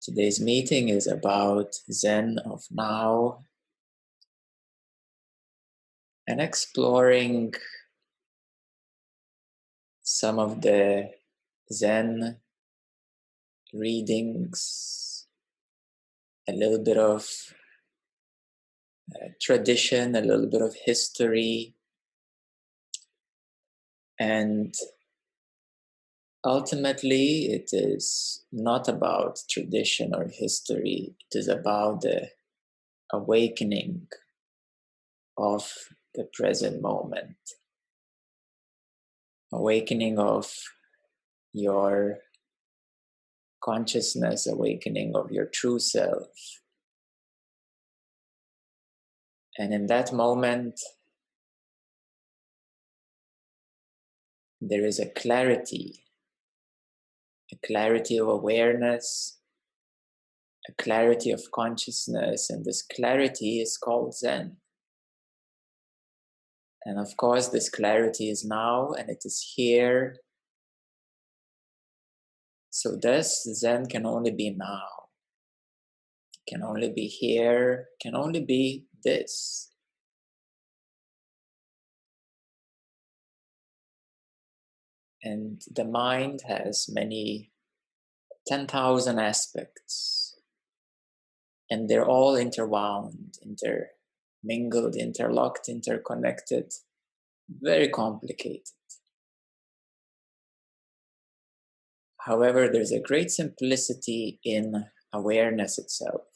Today's meeting is about Zen of Now and exploring some of the Zen readings, a little bit of tradition, a little bit of history, and ultimately it is not about tradition or history. It is about the awakening of the present moment, awakening of your consciousness, awakening of your true self. And in that moment, there is a clarity of awareness, a clarity of consciousness, and this clarity is called Zen. And of course, this clarity is now, and it is here. So this Zen can only be now, can only be here, can only be this. And the mind has many 10,000 aspects, and they're all interwound, intermingled, interlocked, interconnected, very complicated. However, there's a great simplicity in awareness itself.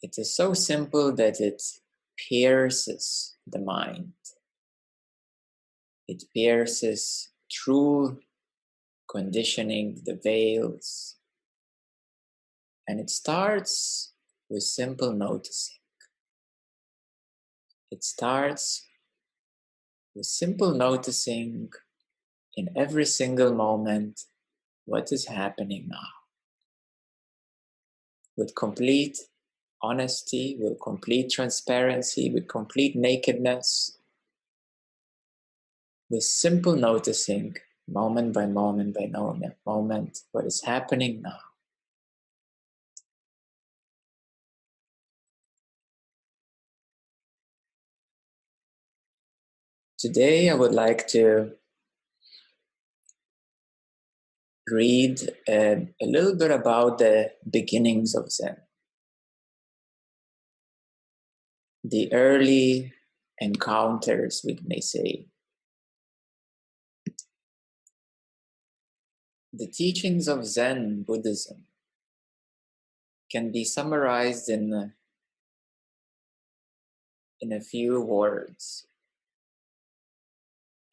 It is so simple that it pierces the mind. It pierces through conditioning, the veils, and it starts with simple noticing. It starts with simple noticing in every single moment what is happening now. With complete honesty, with complete transparency, with complete nakedness, with simple noticing, moment by moment by moment, what is happening now. Today I would like to read a little bit about the beginnings of Zen. The early encounters, we may say. The teachings of Zen Buddhism can be summarized in a few words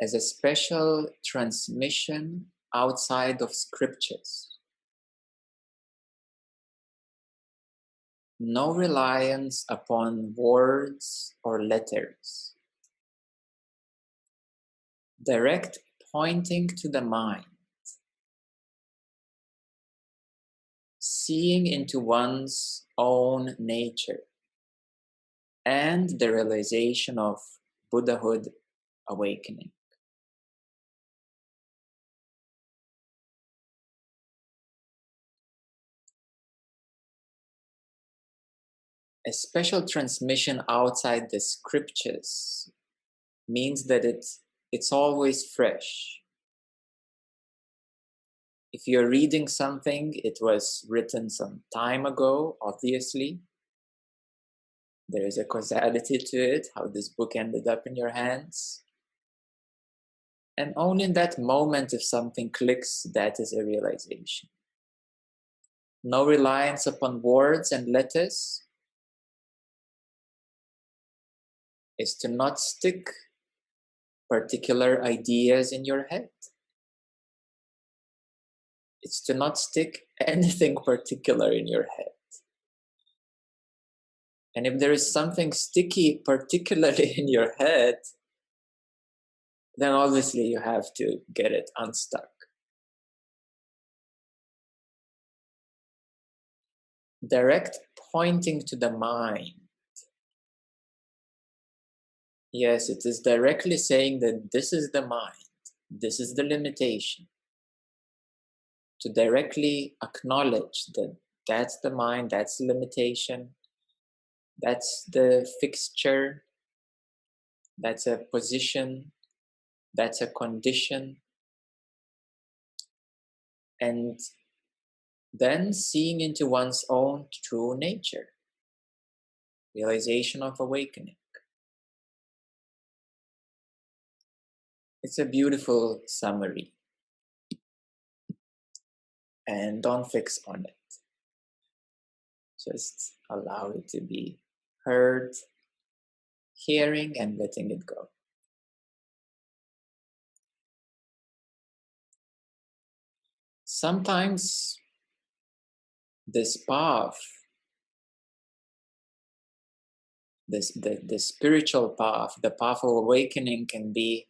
as a special transmission outside of scriptures. No reliance upon words or letters. Direct pointing to the mind. Seeing into one's own nature and the realization of Buddhahood awakening. A special transmission outside the scriptures means that it's always fresh. If you're reading something, it was written some time ago, obviously. There is a causality to it, how this book ended up in your hands. And only in that moment, if something clicks, that is a realization. No reliance upon words and letters is to not stick particular ideas in your head. It's to not stick anything particular in your head. And if there is something sticky particularly in your head, then obviously you have to get it unstuck. Direct pointing to the mind. Yes, it is directly saying that this is the mind. This is the limitation. to directly acknowledge that that's the mind, that's the limitation, that's the fixture, that's a position, that's a condition, and then seeing into one's own true nature, realization of awakening. It's a beautiful summary, and don't fix on it. Just allow it to be heard, hearing, and letting it go. Sometimes this path, the spiritual path, the path of awakening can be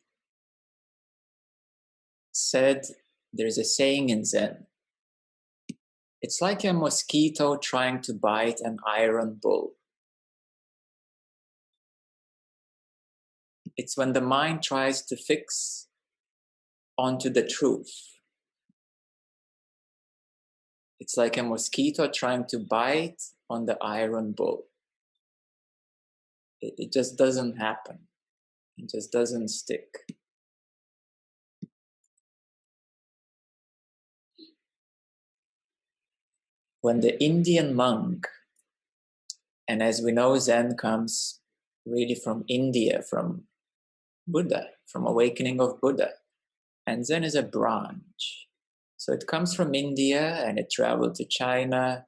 said, there's a saying in Zen, it's like a mosquito trying to bite an iron bull. It's when the mind tries to fix onto the truth. It's like a mosquito trying to bite on the iron bull. It just doesn't happen. It just doesn't stick. When the Indian monk, and as we know, Zen comes really from India, from Buddha, from awakening of Buddha. And Zen is a branch. So it comes from India and it traveled to China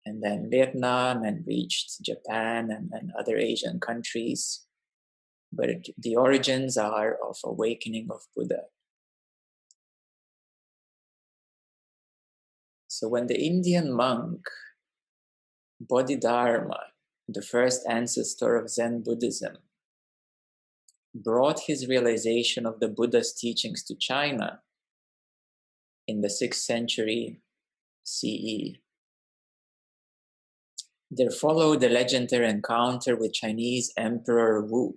and then Vietnam and reached Japan and other Asian countries. But the origins are of awakening of Buddha. So when the Indian monk, Bodhidharma, the first ancestor of Zen Buddhism, brought his realization of the Buddha's teachings to China in the 6th century CE, there followed the legendary encounter with Chinese Emperor Wu.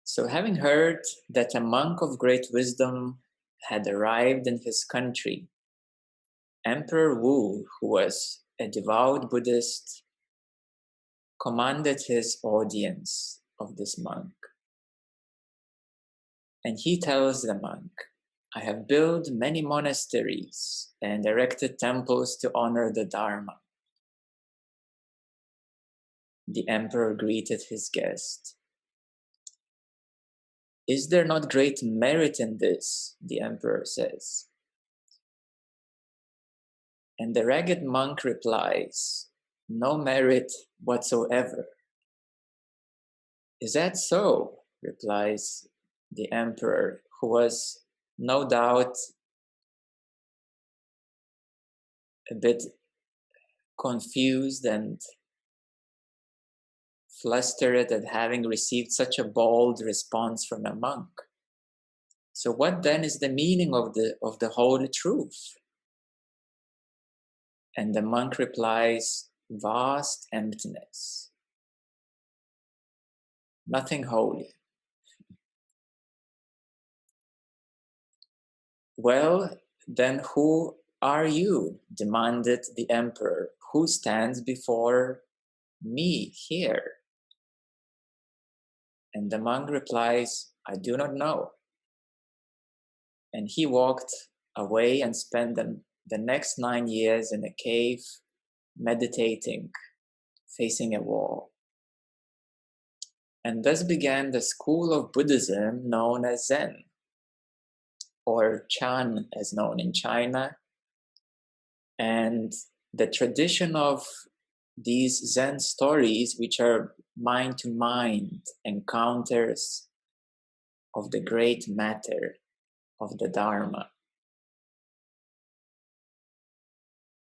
So having heard that a monk of great wisdom had arrived in his country, Emperor Wu, who was a devout Buddhist, commanded his audience of this monk. And he tells the monk, I have built many monasteries and erected temples to honor the Dharma. The emperor greeted his guest. Is there not great merit in this? The emperor says. And the ragged monk replies, no merit whatsoever. Is that so? Replies the emperor, who was no doubt a bit confused and flustered at having received such a bold response from a monk. So what then is the meaning of the holy truth? And the monk replies, vast emptiness. Nothing holy. Well, then who are you? Demanded the emperor. Who stands before me here? And the monk replies, I do not know. And he walked away and spent the next 9 years in a cave, meditating, facing a wall. And thus began the school of Buddhism known as Zen, or Chan as known in China. And the tradition of these Zen stories, which are mind-to-mind encounters of the great matter of the Dharma.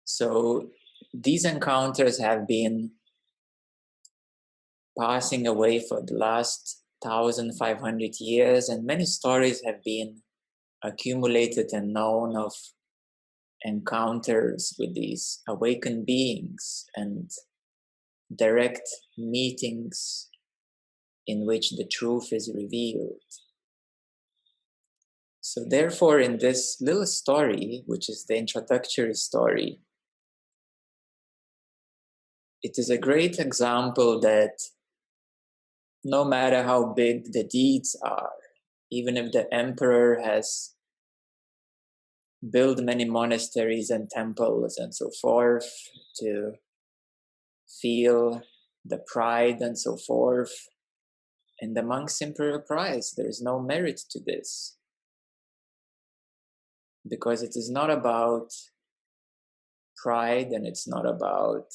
So these encounters have been passing away for the last 1,500 years, and many stories have been accumulated and known of encounters with these awakened beings and direct meetings in which the truth is revealed. So therefore, in this little story, which is the introductory story, it is a great example that no matter how big the deeds are, even if the emperor has built many monasteries and temples and so forth to feel the pride and so forth, and the monks simply reprise, there is no merit to this. Because it is not about pride and it's not about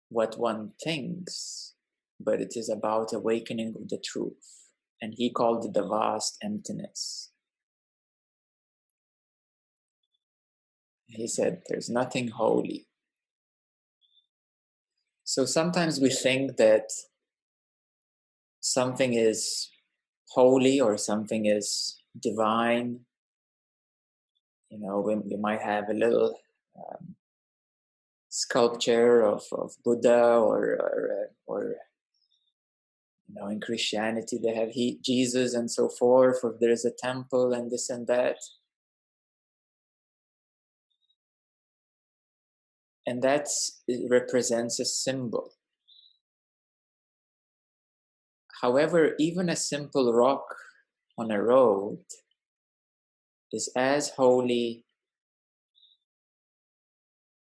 what one thinks, but it is about awakening of the truth. And he called it the vast emptiness. He said, there's nothing holy. So sometimes we think that something is holy or something is divine. You know, we might have a little sculpture of Buddha or you know, in Christianity they have Jesus and so forth, or there is a temple and this and that. And that represents a symbol. However, even a simple rock on a road is as holy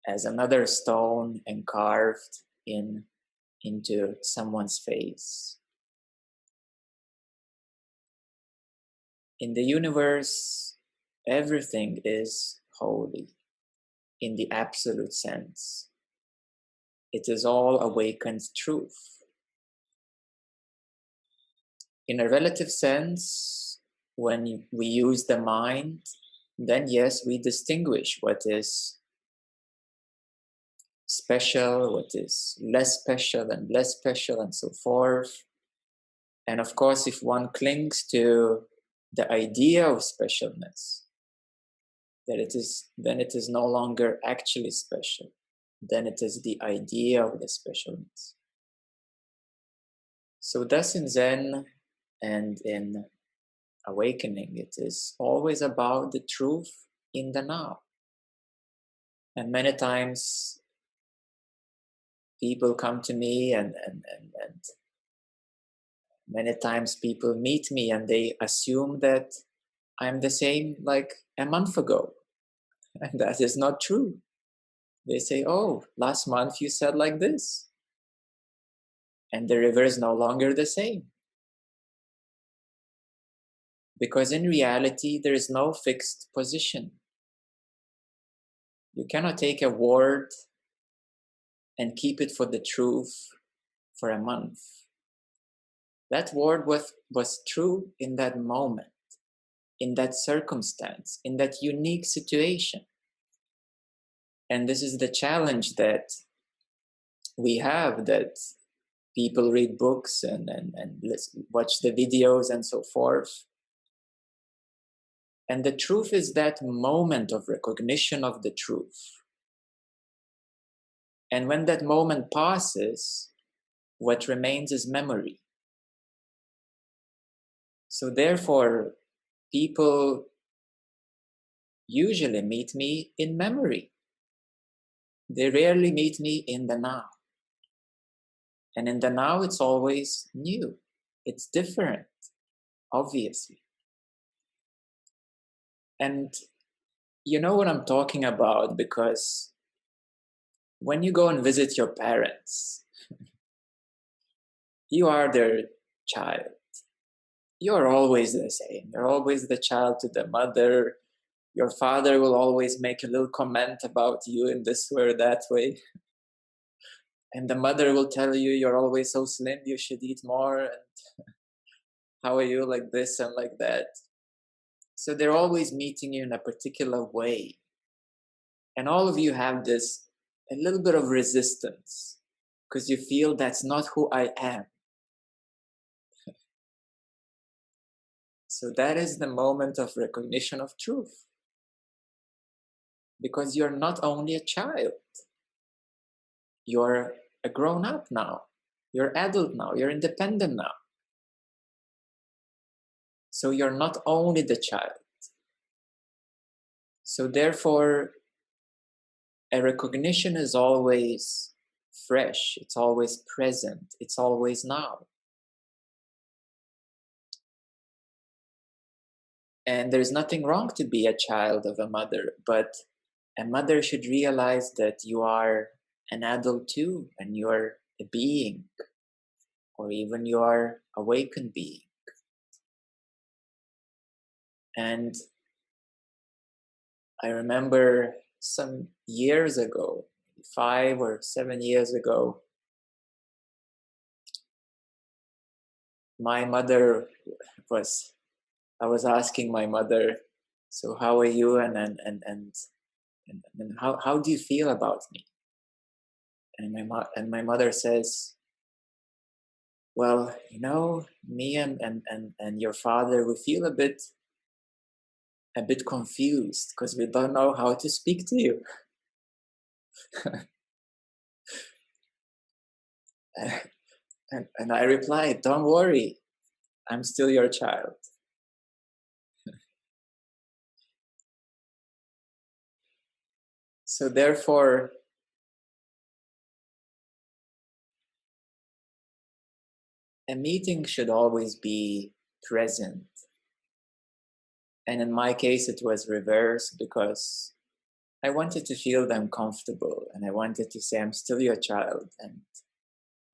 as another stone carved into someone's face. In the universe, everything is holy in the absolute sense. It is all awakened truth. In a relative sense, when we use the mind, then yes, we distinguish what is special, what is less special and so forth. And of course, if one clings to the idea of specialness, then it is no longer actually special. Then it is the idea of the specialness. So thus in Zen and in awakening, it is always about the truth in the now. And many times people come to me and many times people meet me and they assume that I'm the same like a month ago. And that is not true. They say, oh, last month you said like this. And the river is no longer the same. Because in reality, there is no fixed position. You cannot take a word and keep it for the truth for a month. That word was true in that moment, in that circumstance, in that unique situation. And this is the challenge that we have, that people read books and watch the videos and so forth. And the truth is that moment of recognition of the truth. And when that moment passes, what remains is memory. So therefore, people usually meet me in memory. They rarely meet me in the now. And in the now, it's always new. It's different, obviously. And you know what I'm talking about, because when you go and visit your parents, you are their child. You're always the same. You're always the child to the mother. Your father will always make a little comment about you in this way or that way. And the mother will tell you, you're always so slim, you should eat more. And how are you like this and like that? So they're always meeting you in a particular way. And all of you have this, a little bit of resistance, because you feel that's not who I am. So that is the moment of recognition of truth. Because you're not only a child, you're a grown-up now, you're adult now, you're independent now. So you're not only the child. So therefore, a recognition is always fresh, it's always present, it's always now. And there's nothing wrong to be a child of a mother, but a mother should realize that you are an adult too, and you're a being, or even you are awakened being. And I remember some years ago, 5 or 7 years ago, my mother I was asking my mother, so how are you, and how do you feel about me? And my mother says, well, you know, me and your father, we feel a bit confused because we don't know how to speak to you. and I replied, don't worry, I'm still your child. So therefore, a meeting should always be present. And in my case, it was reversed because I wanted to feel them comfortable, and I wanted to say, I'm still your child, and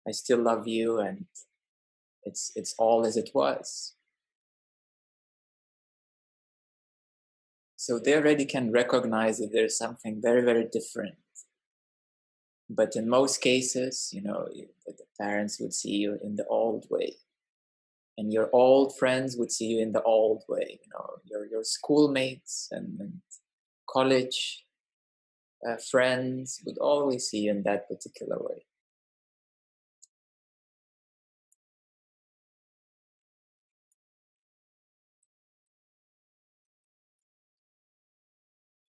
I still love you, and it's all as it was. So they already can recognize that there's something very, very different. But in most cases, you know, the parents would see you in the old way, and your old friends would see you in the old way. You know, your schoolmates and college friends would always see you in that particular way.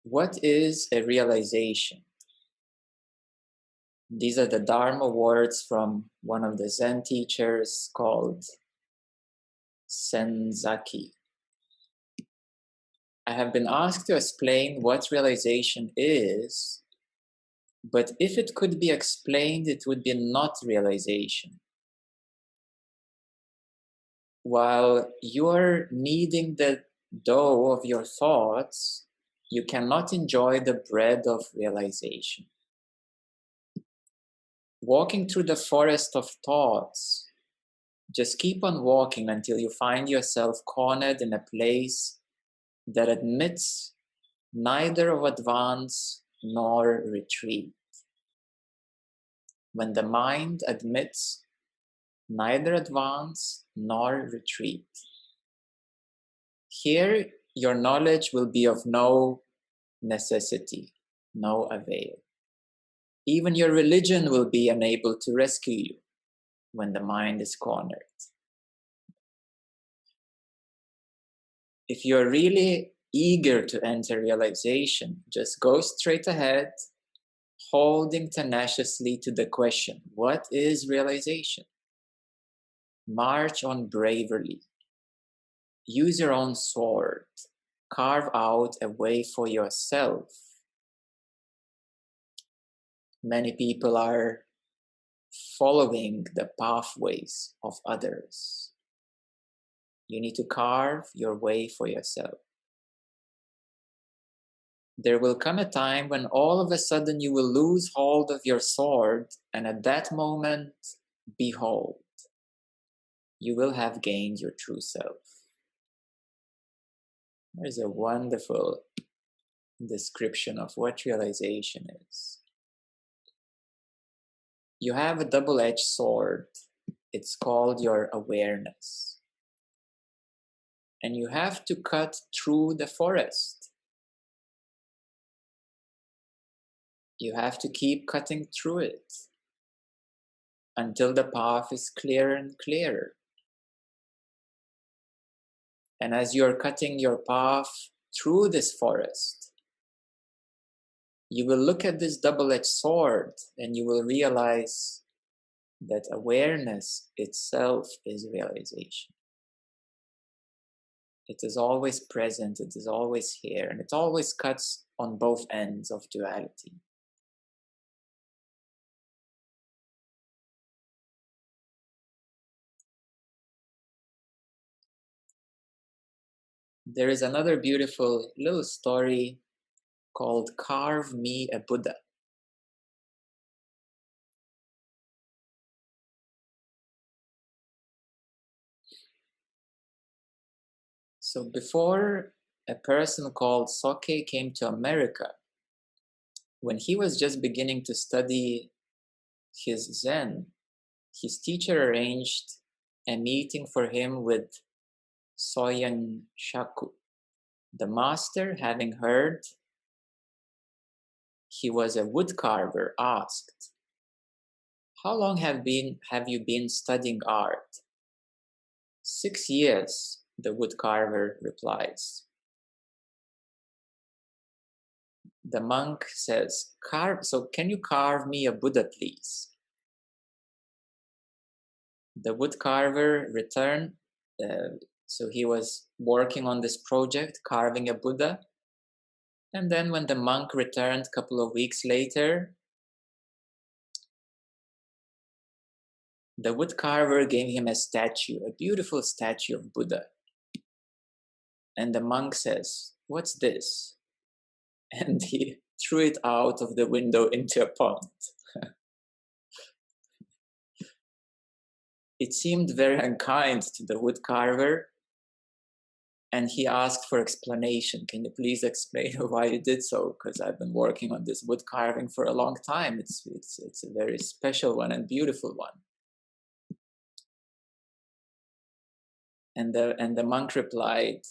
What is a realization? These are the Dharma words from one of the Zen teachers called Senzaki. I have been asked to explain what realization is, but if it could be explained, it would be not realization. While you're kneading the dough of your thoughts, you cannot enjoy the bread of realization. Walking through the forest of thoughts, just keep on walking until you find yourself cornered in a place that admits neither of advance nor retreat. When the mind admits neither advance nor retreat, here your knowledge will be of no necessity, no avail. Even your religion will be unable to rescue you when the mind is cornered. If you're really eager to enter realization, just go straight ahead, holding tenaciously to the question, what is realization? March on bravely. Use your own sword. Carve out a way for yourself. Many people are following the pathways of others. You need to carve your way for yourself. There will come a time when all of a sudden you will lose hold of your sword, and at that moment, behold, you will have gained your true self. There's a wonderful description of what realization is. You have a double-edged sword. It's called your awareness. And you have to cut through the forest. You have to keep cutting through it until the path is clearer and clearer. And as you're cutting your path through this forest, you will look at this double-edged sword and you will realize that awareness itself is realization. It is always present, it is always here, and it always cuts on both ends of duality. There is another beautiful little story called Carve Me a Buddha. So before a person called Soke came to America, when he was just beginning to study his Zen, his teacher arranged a meeting for him with Soyen Shaku. The master, having heard he was a woodcarver, asked, "How long have you been studying art?" 6 years, the woodcarver replies. The monk says, so can you carve me a Buddha, please? The woodcarver returned, so he was working on this project, carving a Buddha. And then when the monk returned a couple of weeks later, the woodcarver gave him a statue, a beautiful statue of Buddha. And the monk says, "What's this?" And he threw it out of the window into a pond. It seemed very unkind to the woodcarver, and he asked for explanation. "Can you please explain why you did so? Because I've been working on this wood carving for a long time. It's a very special one and beautiful one." And the monk replied,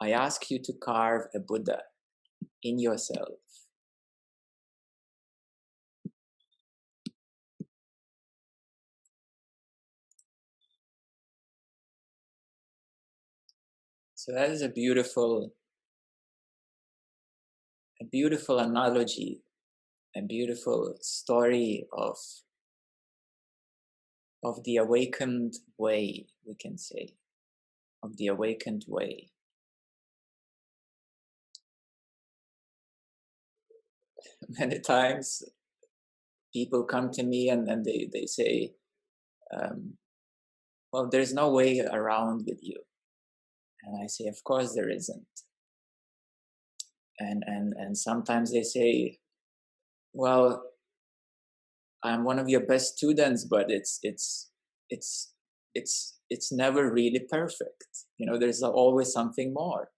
"I ask you to carve a Buddha in yourself." So that is a beautiful analogy, a beautiful story of the awakened way, we can say, of the awakened way. Many times people come to me and they say, well, there's no way around with you. And I say, of course there isn't. And sometimes they say, well, I'm one of your best students, but it's never really perfect. You know, there's always something more.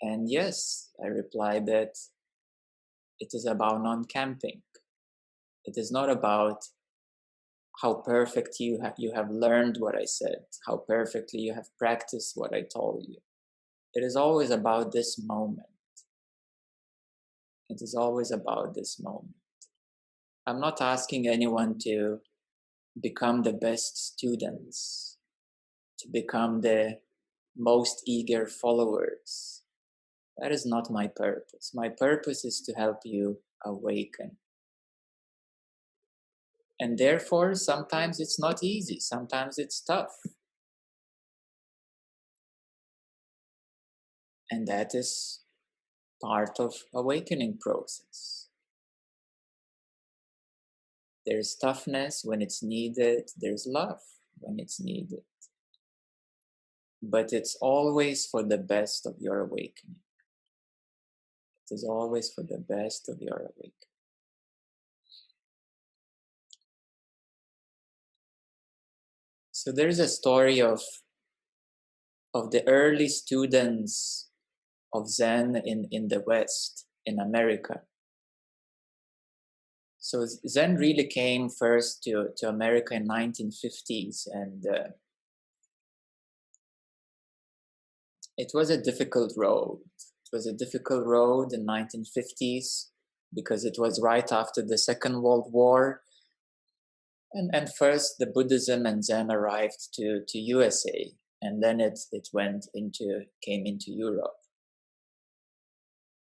And yes, I reply that it is about non-camping. It is not about how perfect you have learned what I said, how perfectly you have practiced what I told you. It is always about this moment. It is always about this moment. I'm not asking anyone to become the best students, to become the most eager followers. That is not my purpose. My purpose is to help you awaken. And therefore, sometimes it's not easy. Sometimes it's tough. And that is part of awakening process. There's toughness when it's needed. There's love when it's needed. But it's always for the best of your awakening. It is always for the best of your awakening. So there's a story of the early students of Zen in the West, in America. So Zen really came first to America in 1950s, and it was a difficult road. It was a difficult road in 1950s because it was right after the Second World War. And first the Buddhism and Zen arrived to USA, and then it came into Europe.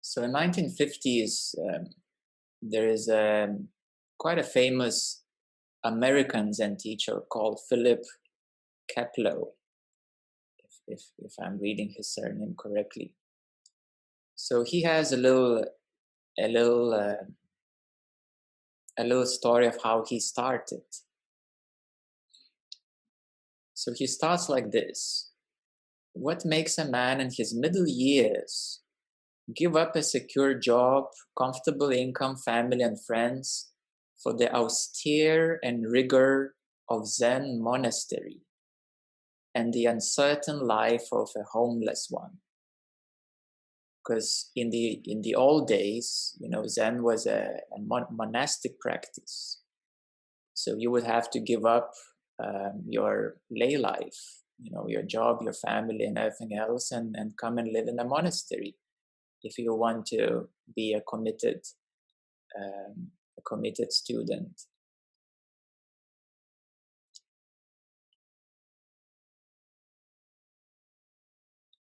So in 1950s, there is quite a famous American Zen teacher called Philip Kepler. if I'm reading his surname correctly. So he has a little story of how he started. So he starts like this: what makes a man in his middle years give up a secure job, comfortable income, family, and friends for the austere and rigor of Zen monastery and the uncertain life of a homeless one? Because in the old days, Zen was a monastic practice. So you would have to give up your lay life, your job, your family, and everything else, and come and live in a monastery if you want to be a committed student.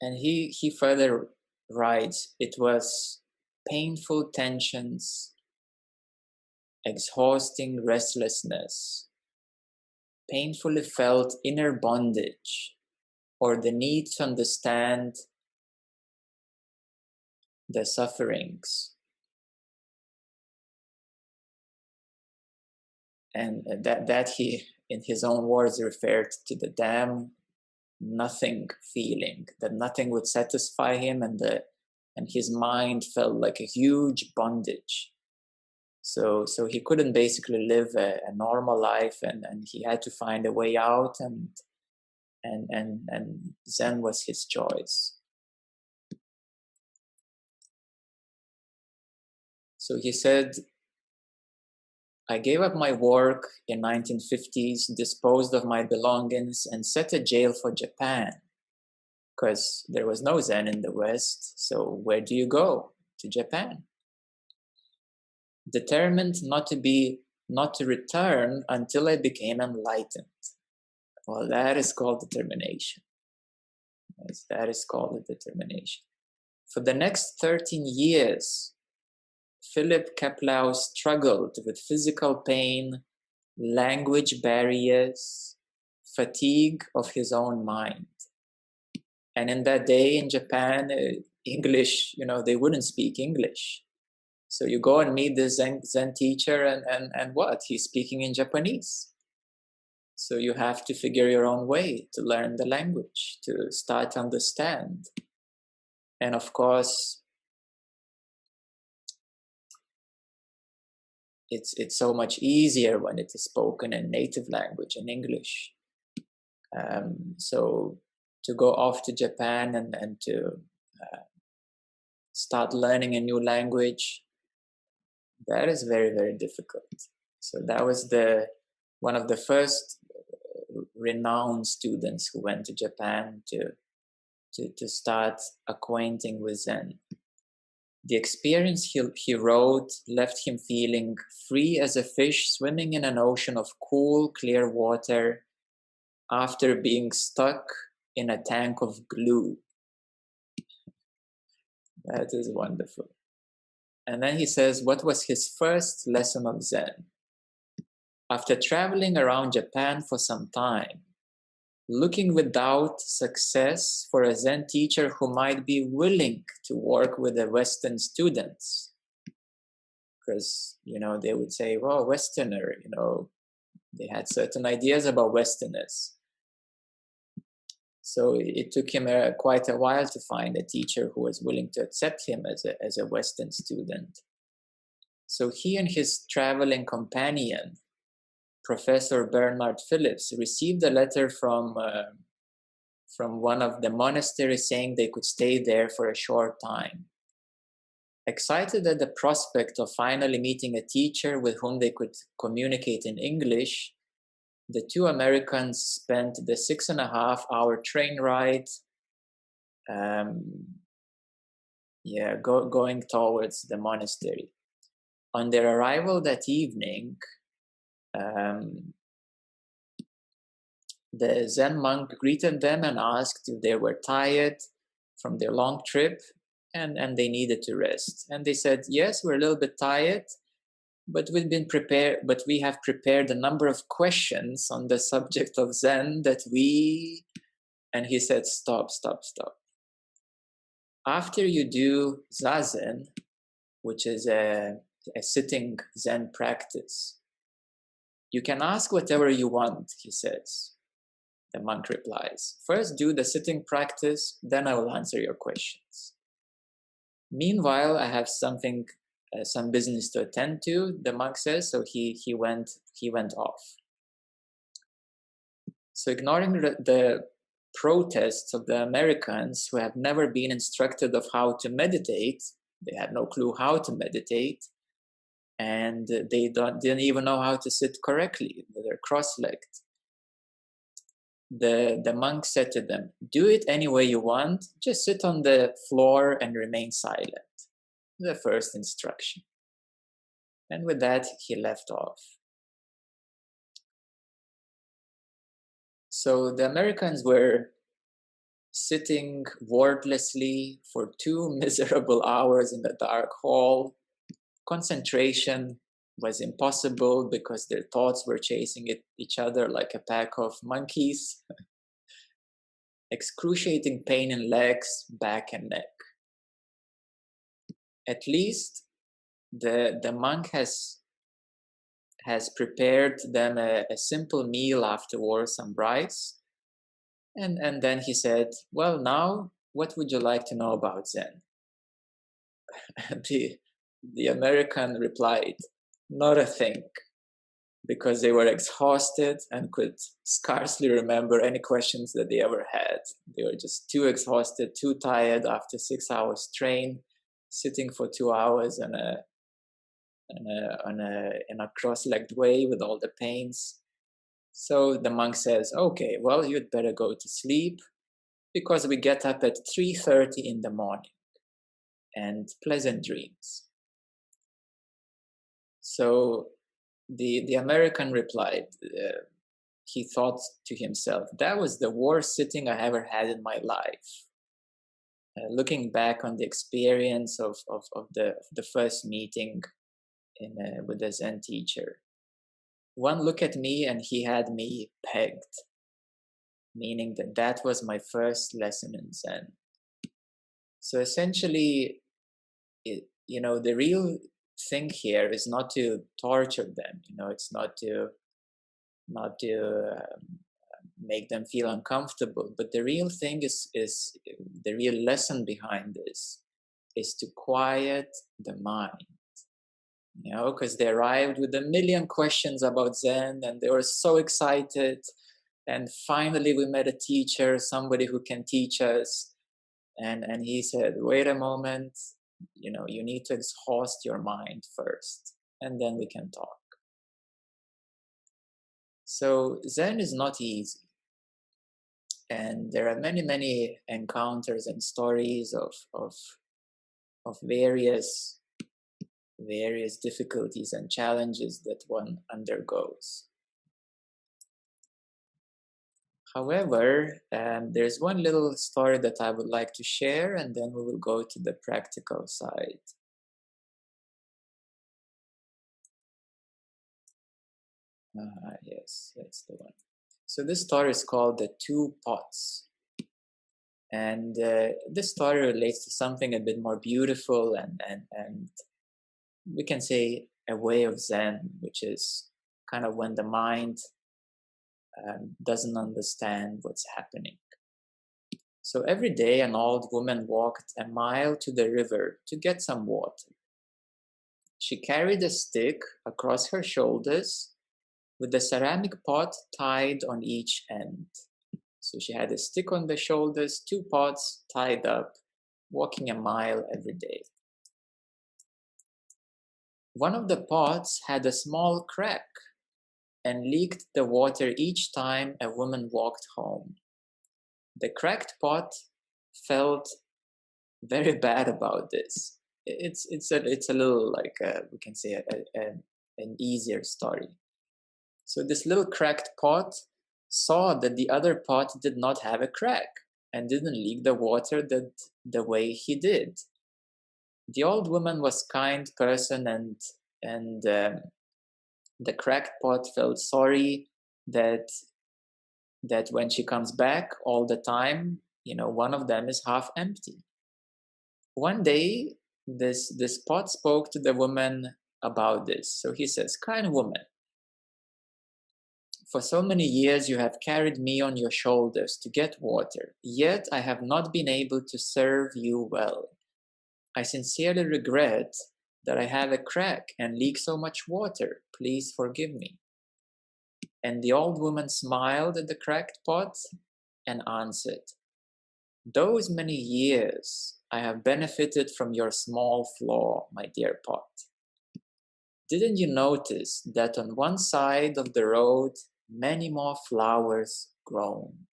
And he further writes, it was painful tensions, exhausting restlessness, painfully felt inner bondage, or the need to understand the sufferings. And that he, in his own words, referred to the damn nothing feeling, that nothing would satisfy him, and his mind felt like a huge bondage. So he couldn't basically live a normal life, and he had to find a way out, and Zen was his choice. So he said, I gave up my work in 1950s, disposed of my belongings, and set a jail for Japan, because there was no Zen in the West. So where do you go? To Japan. Determined not to return until I became enlightened. Well, that is called determination. Yes, that is called determination. For the next 13 years, Philip Kepler struggled with physical pain, language barriers, fatigue of his own mind. And in that day in Japan, English, they wouldn't speak English. So you go and meet the Zen teacher, and what? He's speaking in Japanese. So you have to figure your own way to learn the language, to start to understand. And of course, it's so much easier when it is spoken in native language, in English. So to go off to Japan and to start learning a new language, that is very, very difficult. So that was one of the first renowned students who went to Japan to start acquainting with Zen. The experience, he wrote, left him feeling free as a fish swimming in an ocean of cool, clear water after being stuck in a tank of glue. That is wonderful. And then he says, what was his first lesson of Zen? After traveling around Japan for some time, looking without success for a Zen teacher who might be willing to work with the Western students. Because, they would say, well, Westerner, they had certain ideas about Westerners. So it took him quite a while to find a teacher who was willing to accept him as a Western student. So he and his traveling companion, Professor Bernard Phillips, received a letter from one of the monasteries saying they could stay there for a short time. Excited at the prospect of finally meeting a teacher with whom they could communicate in English, the two Americans spent the 6.5-hour train ride going towards the monastery. On their arrival that evening, the Zen monk greeted them and asked if they were tired from their long trip and they needed to rest. And they said, yes, we're a little bit tired, but we have prepared a number of questions on the subject of Zen that we And he said, stop, stop, stop. After you do Zazen, which is a sitting Zen practice, you can ask whatever you want, he says. The monk replies, first do the sitting practice, then I will answer your questions. Meanwhile, I have something, some business to attend to, the monk says, so he went off. So ignoring the protests of the Americans who have never been instructed of how to meditate, they had no clue how to meditate, and they didn't even know how to sit correctly, they're cross-legged. The monk said to them, do it any way you want, just sit on the floor and remain silent. The first instruction. And with that, he left off. So the Americans were sitting wordlessly for 2 miserable hours in the dark hall. Concentration was impossible because their thoughts were chasing each other like a pack of monkeys. Excruciating pain in legs, back and neck. At least the monk has prepared them a simple meal afterwards, some rice. And then he said, well, now, what would you like to know about Zen? The American replied, not a thing, because they were exhausted and could scarcely remember any questions that they ever had. They were just too exhausted, too tired after 6 hours train, sitting for 2 hours in a cross-legged way with all the pains. So the monk says, okay, well, you'd better go to sleep because we get up at 3:30 in the morning, and pleasant dreams. So the American replied, he thought to himself, that was the worst sitting I ever had in my life. Looking back on the experience of the first meeting with the Zen teacher. One look at me and he had me pegged, meaning that was my first lesson in Zen. So essentially, the real thing here is not to torture them. It's not to make them feel uncomfortable. But the real thing is the real lesson behind this is to quiet the mind. Because they arrived with a million questions about Zen and they were so excited. And finally we met a teacher, somebody who can teach us. And he said, wait a moment, you need to exhaust your mind first, and then we can talk. So Zen is not easy. And there are many, many encounters and stories of various difficulties and challenges that one undergoes. However, there's one little story that I would like to share, and then we will go to the practical side. Yes, that's the one. So this story is called The Two Pots. And this story relates to something a bit more beautiful and we can say a way of Zen, which is kind of when the mind doesn't understand what's happening. So every day an old woman walked a mile to the river to get some water. She carried a stick across her shoulders with the ceramic pot tied on each end. So she had a stick on the shoulders, 2 pots tied up, walking a mile every day. One of the pots had a small crack and leaked the water each time a woman walked home. The cracked pot felt very bad about this. It's a little like we can say an easier story. So this little cracked pot saw that the other pot did not have a crack and didn't leak the water the way he did. The old woman was a kind person, and the cracked pot felt sorry that that when she comes back all the time, one of them is half empty. One day, this pot spoke to the woman about this. So he says, "Kind woman, for so many years you have carried me on your shoulders to get water, yet I have not been able to serve you well. I sincerely regret that I have a crack and leak so much water. Please forgive me." And the old woman smiled at the cracked pot and answered, "Those many years I have benefited from your small flaw, my dear pot. Didn't you notice that on one side of the road many more flowers grown?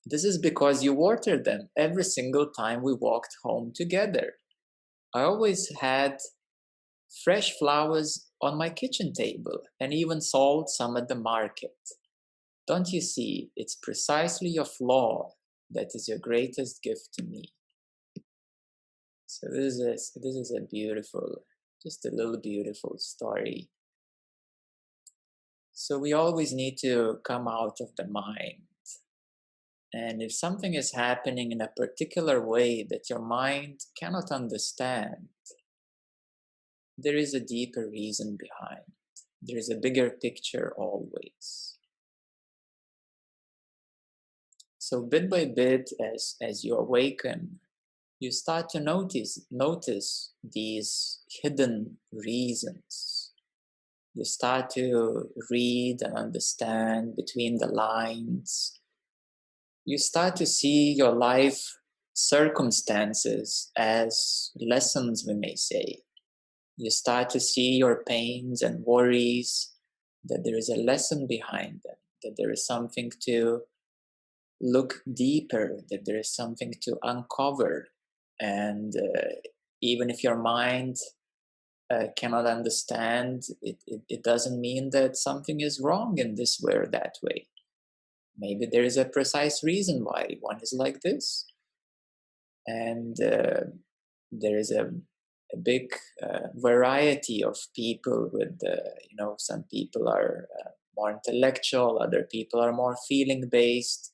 This is because you watered them every single time we walked home together. I always had fresh flowers on my kitchen table and even sold some at the market. Don't you see, it's precisely your flaw that is your greatest gift to me." So this is a beautiful, just a little beautiful story. So we always need to come out of the mind. And if something is happening in a particular way that your mind cannot understand, there is a deeper reason behind. There is a bigger picture always. So bit by bit, as you awaken, you start to notice these hidden reasons. You start to read and understand between the lines. You start to see your life circumstances as lessons, we may say. You start to see your pains and worries, that there is a lesson behind them, that there is something to look deeper, that there is something to uncover. And even if your mind cannot understand, it doesn't mean that something is wrong in this way or that way. Maybe there is a precise reason why one is like this. And there is a big variety of people with, some people are more intellectual, other people are more feeling-based.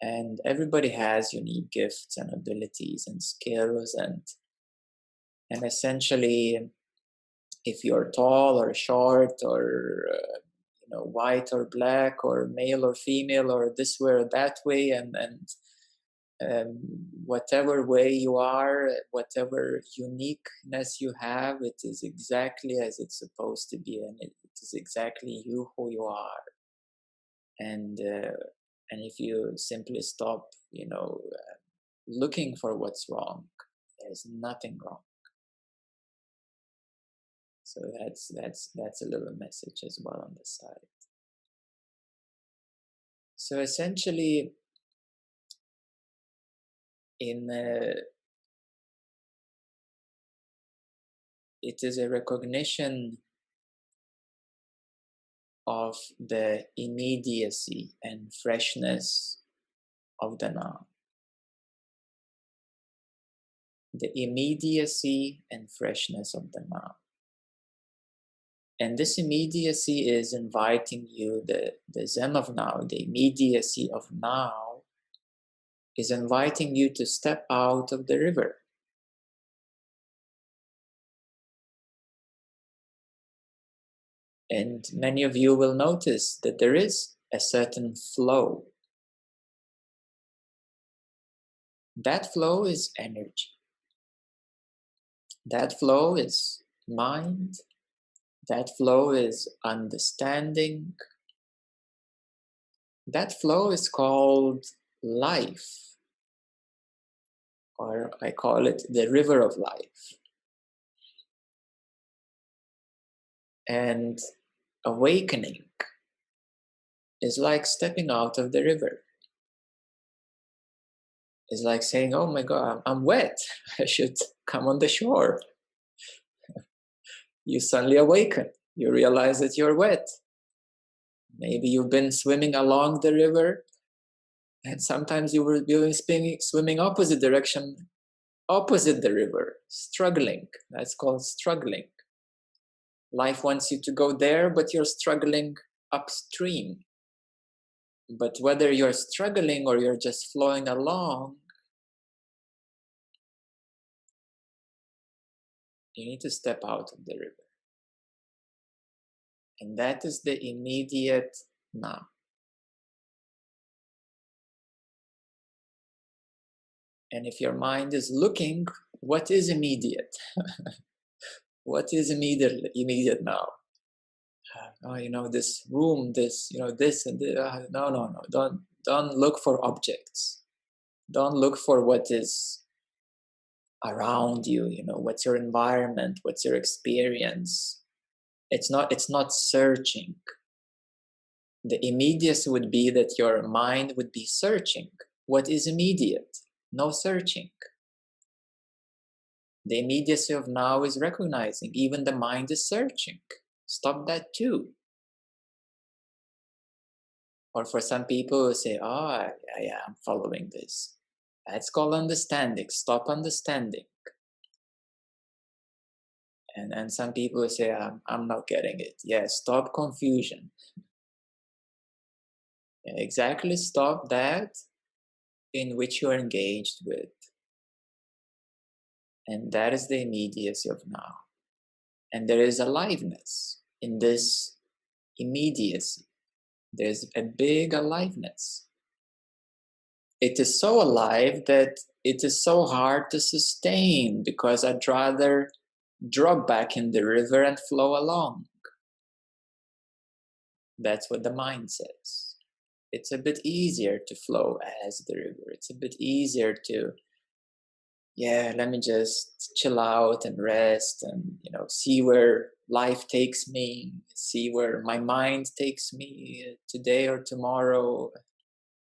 And everybody has unique gifts and abilities and skills. And essentially, if you're tall or short or white or black or male or female or this way or that way, and whatever way you are, whatever uniqueness you have, it is exactly as it's supposed to be, and it is exactly you who you are. And if you simply stop, looking for what's wrong, there's nothing wrong. So that's a little message as well on the side. So essentially, it is a recognition of the immediacy and freshness of the now. The immediacy and freshness of the now. And this immediacy is inviting you, the Zen of Now, the immediacy of now, is inviting you to step out of the river. And many of you will notice that there is a certain flow. That flow is energy. That flow is mind. That flow is understanding. That flow is called life, or I call it the river of life. And awakening is like stepping out of the river. It's like saying, "Oh my God, I'm wet. I should come on the shore." You suddenly awaken. You realize that you're wet. Maybe you've been swimming along the river, and sometimes you were swimming opposite direction, opposite the river, struggling. That's called struggling. Life wants you to go there, but you're struggling upstream. But whether you're struggling or you're just flowing along, you need to step out of the river. And that is the immediate now. And if your mind is looking, what is immediate? What is immediate now? Oh, this room, this, this and this. No. Don't look for objects. Don't look for what is around you. What's your environment? What's your experience? It's not searching. The immediacy would be that your mind would be searching. What is immediate? No searching. The immediacy of now is recognizing even the mind is searching. Stop that too. Or for some people who say, yeah, I'm following this. That's called understanding. Stop understanding. And some people say, I'm not getting it. Yeah, stop confusion. Exactly, stop that in which you're engaged with. And that is the immediacy of now. And there is aliveness in this immediacy. There's a big aliveness. It is so alive that it is so hard to sustain, because I'd rather drop back in the river and flow along. That's what the mind says. It's a bit easier to flow as the river. It's a bit easier to, let me just chill out and rest and, see where life takes me, see where my mind takes me today or tomorrow,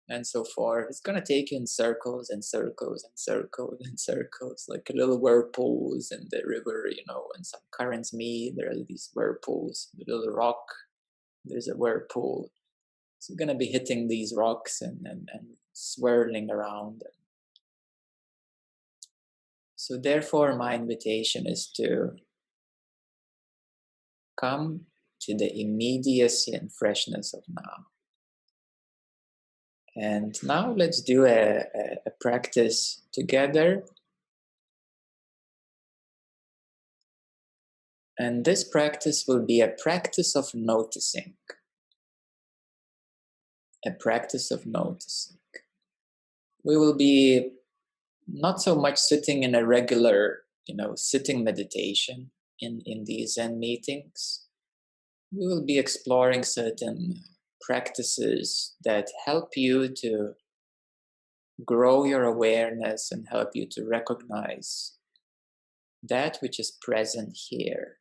and so forth. It's going to take you in circles and circles and circles and circles, like little whirlpools in the river, when some currents meet, there are these whirlpools. The little rock, there's a whirlpool. So you're going to be hitting these rocks and swirling around. So therefore, my invitation is to come to the immediacy and freshness of now. And now let's do a practice together. And this practice will be a practice of noticing. A practice of noticing. We will be not so much sitting in a regular, sitting meditation in these Zen meetings. We will be exploring certain practices that help you to grow your awareness and help you to recognize that which is present here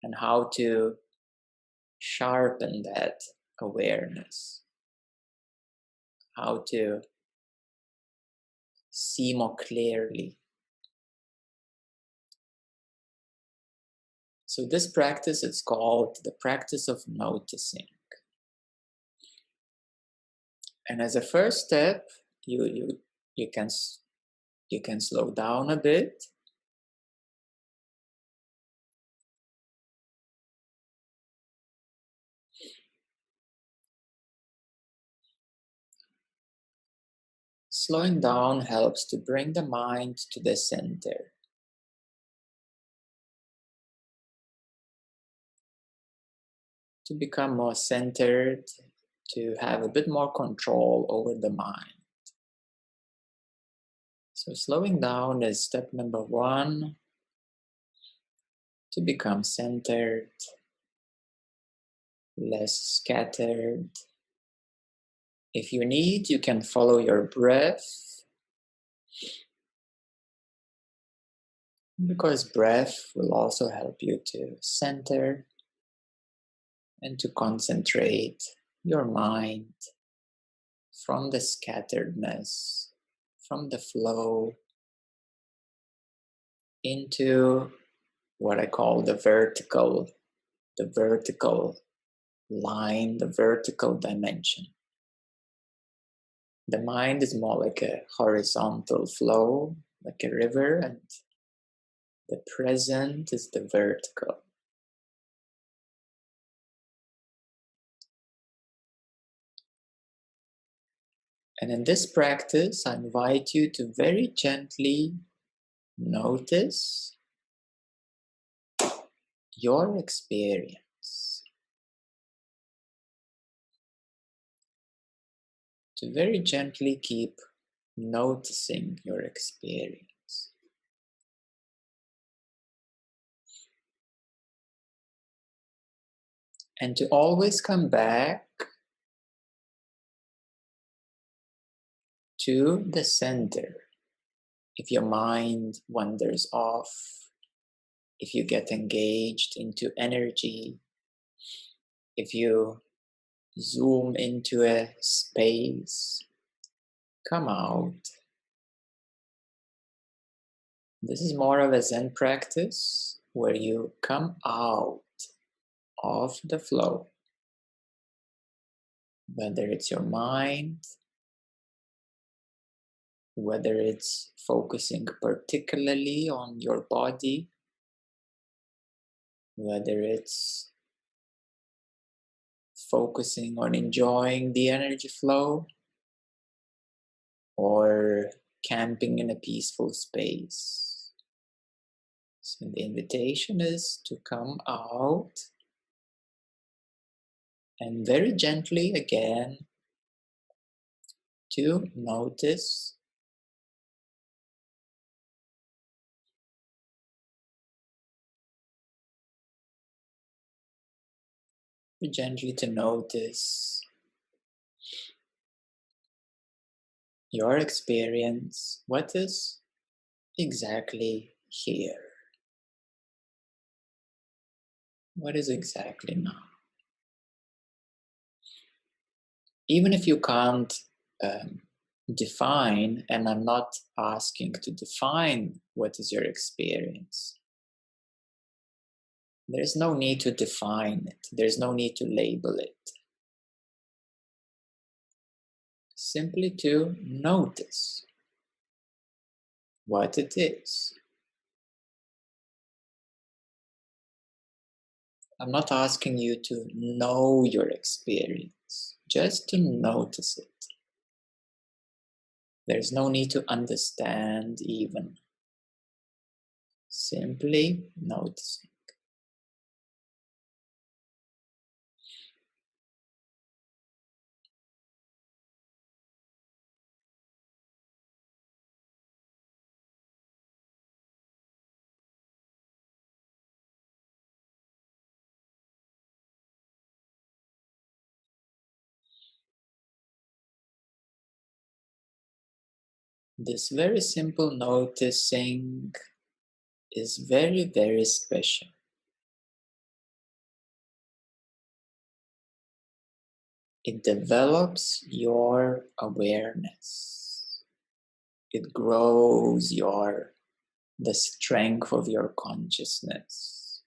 and how to sharpen that awareness, how to see more clearly. So this practice is called the practice of noticing. And as a first step, you can slow down a bit. Slowing down helps to bring the mind to the center. To become more centered, to have a bit more control over the mind. So slowing down is step number 1, to become centered, less scattered. If you need, you can follow your breath, because breath will also help you to center and to concentrate your mind from the scatteredness, from the flow, into what I call the vertical line, the vertical dimension. The mind is more like a horizontal flow, like a river, and the present is the vertical. And in this practice, I invite you to very gently notice your experience. To very gently keep noticing your experience. And to always come back to the center. If your mind wanders off, if you get engaged into energy, if you zoom into a space, come out. This is more of a Zen practice where you come out of the flow. Whether it's your mind, whether it's focusing particularly on your body, whether it's focusing on enjoying the energy flow, or camping in a peaceful space. So the invitation is to come out and very gently again to notice your experience. What is exactly here? What is exactly now? Even if you can't define, and I'm not asking to define what is your experience. There's no need to define it. There's no need to label it. Simply to notice what it is. I'm not asking you to know your experience, just to notice it. There's no need to understand even. Simply noticing. This very simple noticing is very, very special. It develops your awareness. It grows the strength of your consciousness.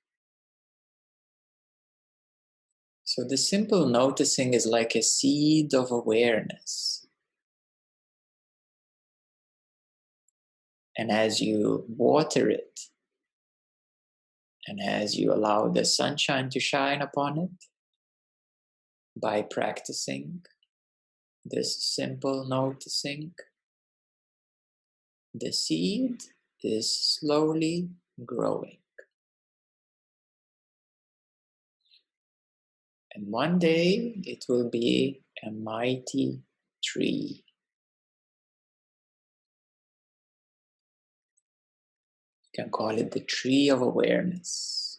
So the simple noticing is like a seed of awareness. And as you water it, and as you allow the sunshine to shine upon it, by practicing this simple noticing, the seed is slowly growing. And one day it will be a mighty tree. You can call it the tree of awareness.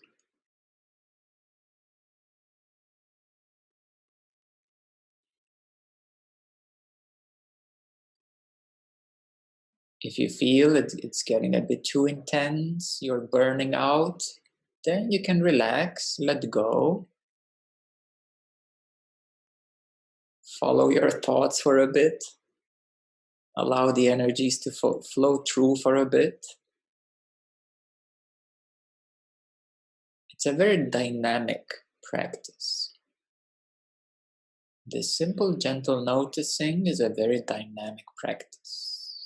If you feel it's getting a bit too intense, you're burning out, then you can relax, let go. Follow your thoughts for a bit. Allow the energies to flow through for a bit. It's a very dynamic practice. This simple, gentle noticing is a very dynamic practice.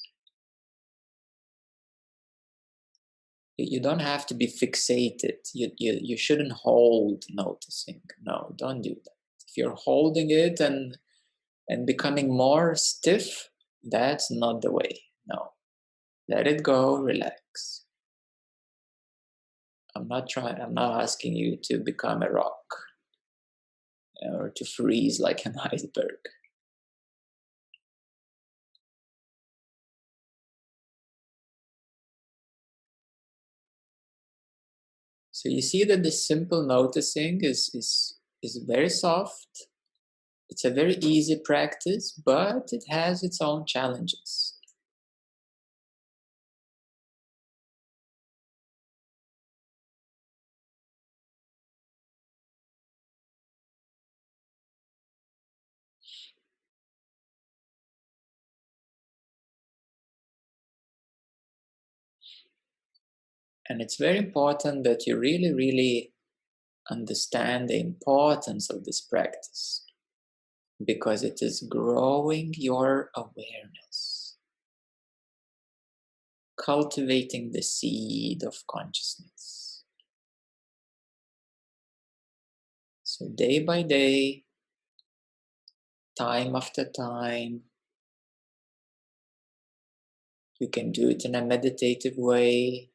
You don't have to be fixated. You shouldn't hold noticing. No, don't do that. If you're holding it and And becoming more stiff, that's not the way. No. Let it go, relax. I'm not asking you to become a rock or to freeze like an iceberg. So you see that this simple noticing is very soft. It's a very easy practice, but it has its own challenges. And it's very important that you really, really understand the importance of this practice, because it is growing your awareness, cultivating the seed of consciousness. So day by day, time after time, you can do it in a meditative way.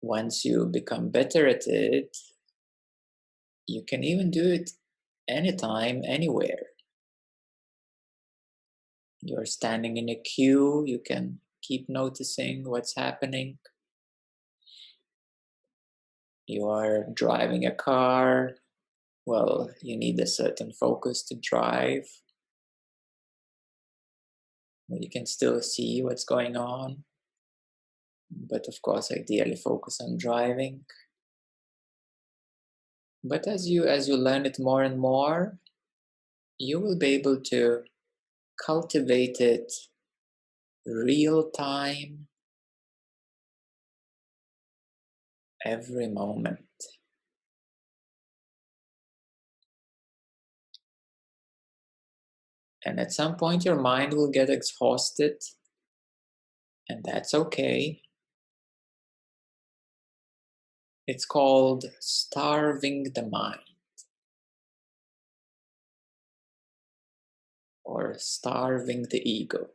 Once you become better at it, you can even do it anytime, anywhere. You're standing in a queue, you can keep noticing what's happening. You are driving a car, well, you need a certain focus to drive. You can still see what's going on, but of course, ideally focus on driving. But as you learn it more and more, you will be able to cultivate it real time, every moment. And at some point, your mind will get exhausted, and that's okay. It's called starving the mind, or starving the ego.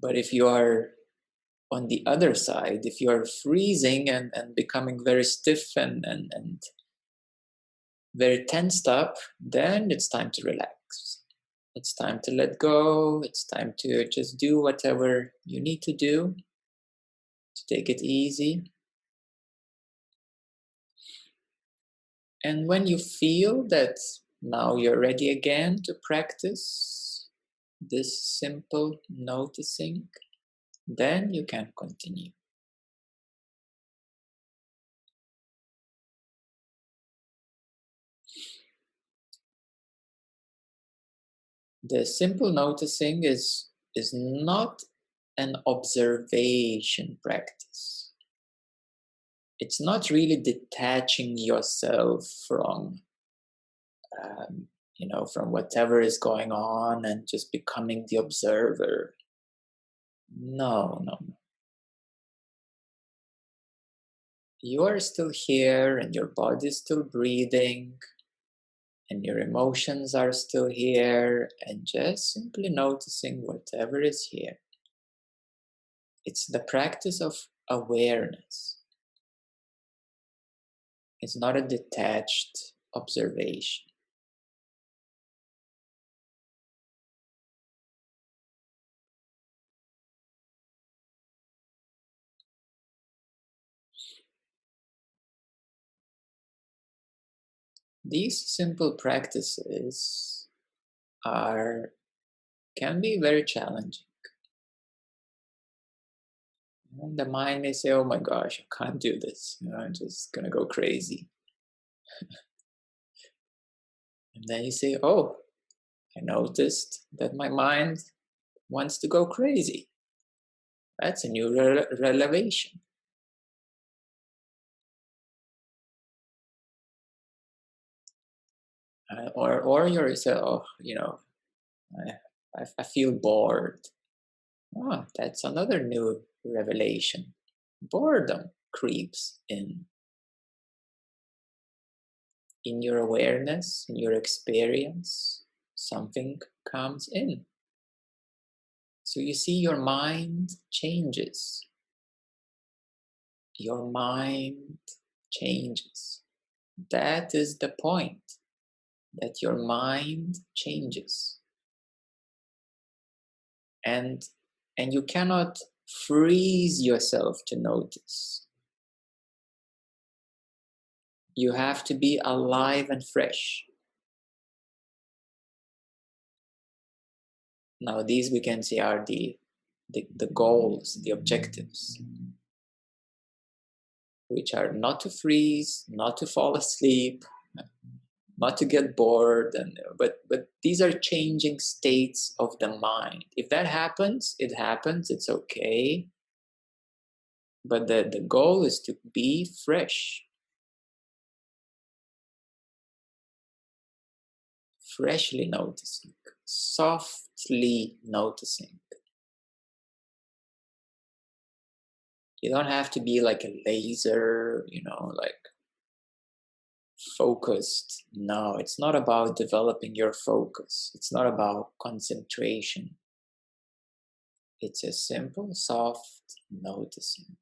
But if you are on the other side, if you are freezing and becoming very stiff and very tensed up, then it's time to relax. It's time to let go. It's time to just do whatever you need to do to take it easy. And when you feel that now you're ready again to practice this simple noticing, then you can continue. The simple noticing is not an observation practice. It's not really detaching yourself from, from whatever is going on and just becoming the observer. No, no, no. You are still here and your body is still breathing and your emotions are still here, and just simply noticing whatever is here. It's the practice of awareness. It's not a detached observation. These simple practices can be very challenging. And the mind may say, oh my gosh, I can't do this. I'm just going to go crazy. And then you say, oh, I noticed that my mind wants to go crazy. That's a new revelation. Or you say, oh, I feel bored. Oh, that's another new revelation. Boredom creeps in. in your awareness, in your experience, something comes in. So you see, your mind changes. Your mind changes. That is the point, that your mind changes. And you cannot freeze yourself to notice. You have to be alive and fresh. Now these we can see are the goals, the objectives, which are not to freeze, not to fall asleep, not to get bored, but these are changing states of the mind. If that happens, it happens, it's okay. But the goal is to be fresh. Freshly noticing, softly noticing. You don't have to be like a laser, like focused. No, it's not about developing your focus. It's not about concentration. It's a simple, soft noticing.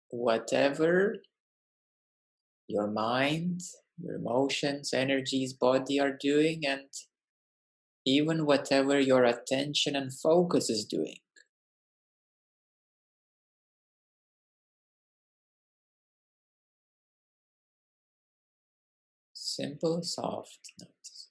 Whatever your mind, your emotions, energies, body are doing, and even whatever your attention and focus is doing. Simple, soft notice.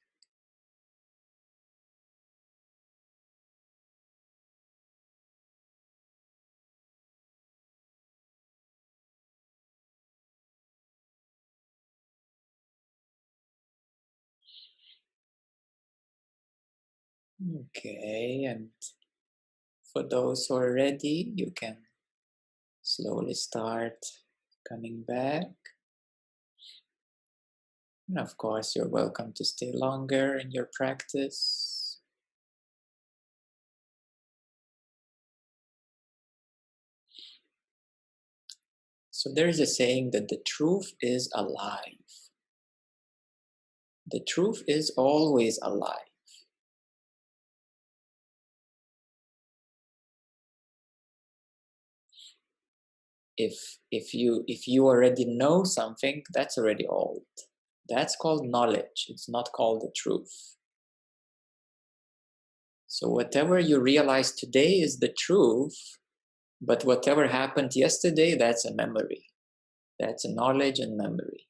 Okay, and for those who are ready, you can slowly start coming back. And of course, you're welcome to stay longer in your practice. So there is a saying that the truth is alive. The truth is always alive. If you already know something, that's already old. That's called knowledge. It's not called the truth. So whatever you realize today is the truth, but whatever happened yesterday, that's a memory. That's a knowledge and memory.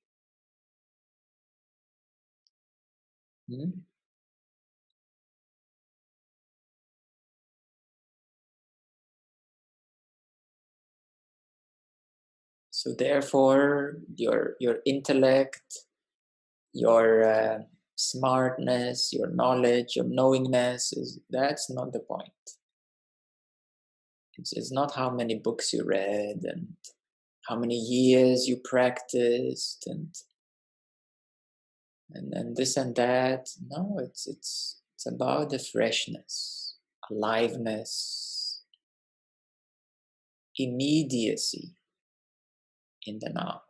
So therefore, your intellect, your smartness, your knowledge, your knowingness, that's not the point. It's not how many books you read and how many years you practiced and this and that. No, it's about the freshness, aliveness, immediacy in the now.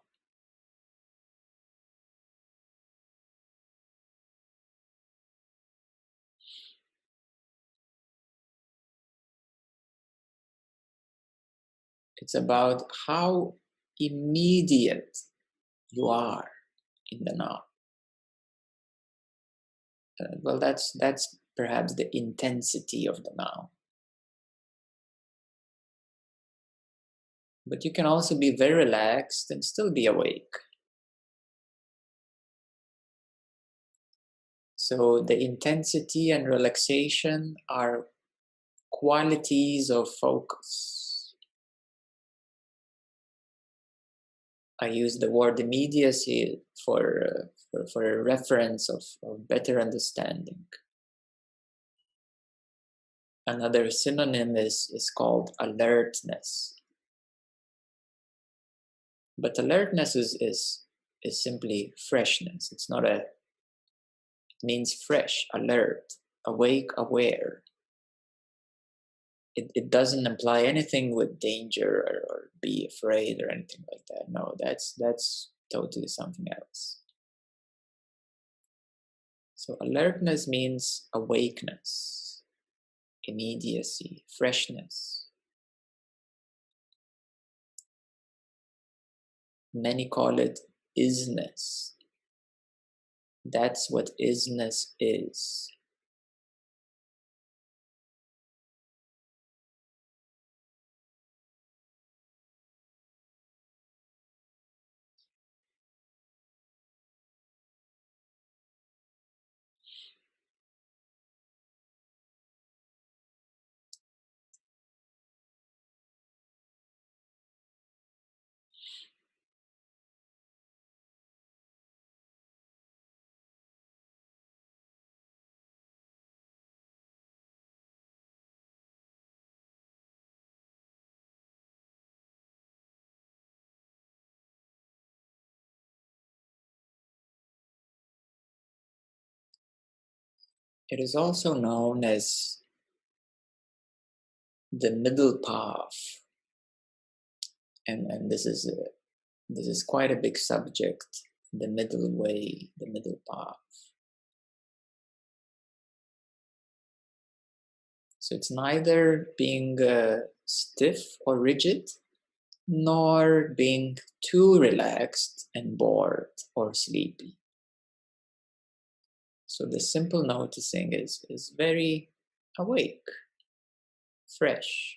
It's about how immediate you are in the now. Well, that's perhaps the intensity of the now. But you can also be very relaxed and still be awake. So the intensity and relaxation are qualities of focus. I use the word immediacy for a reference of better understanding. Another synonym is called alertness. But alertness is simply freshness. It's not it means fresh, alert, awake, aware. It doesn't imply anything with danger or be afraid or anything like that. No, that's totally something else. So alertness means awakeness, immediacy, freshness. Many call it isness. That's what isness is. It is also known as the middle path, and this is quite a big subject. The middle way, the middle path. So it's neither being stiff or rigid, nor being too relaxed and bored or sleepy. So the simple noticing is very awake, fresh.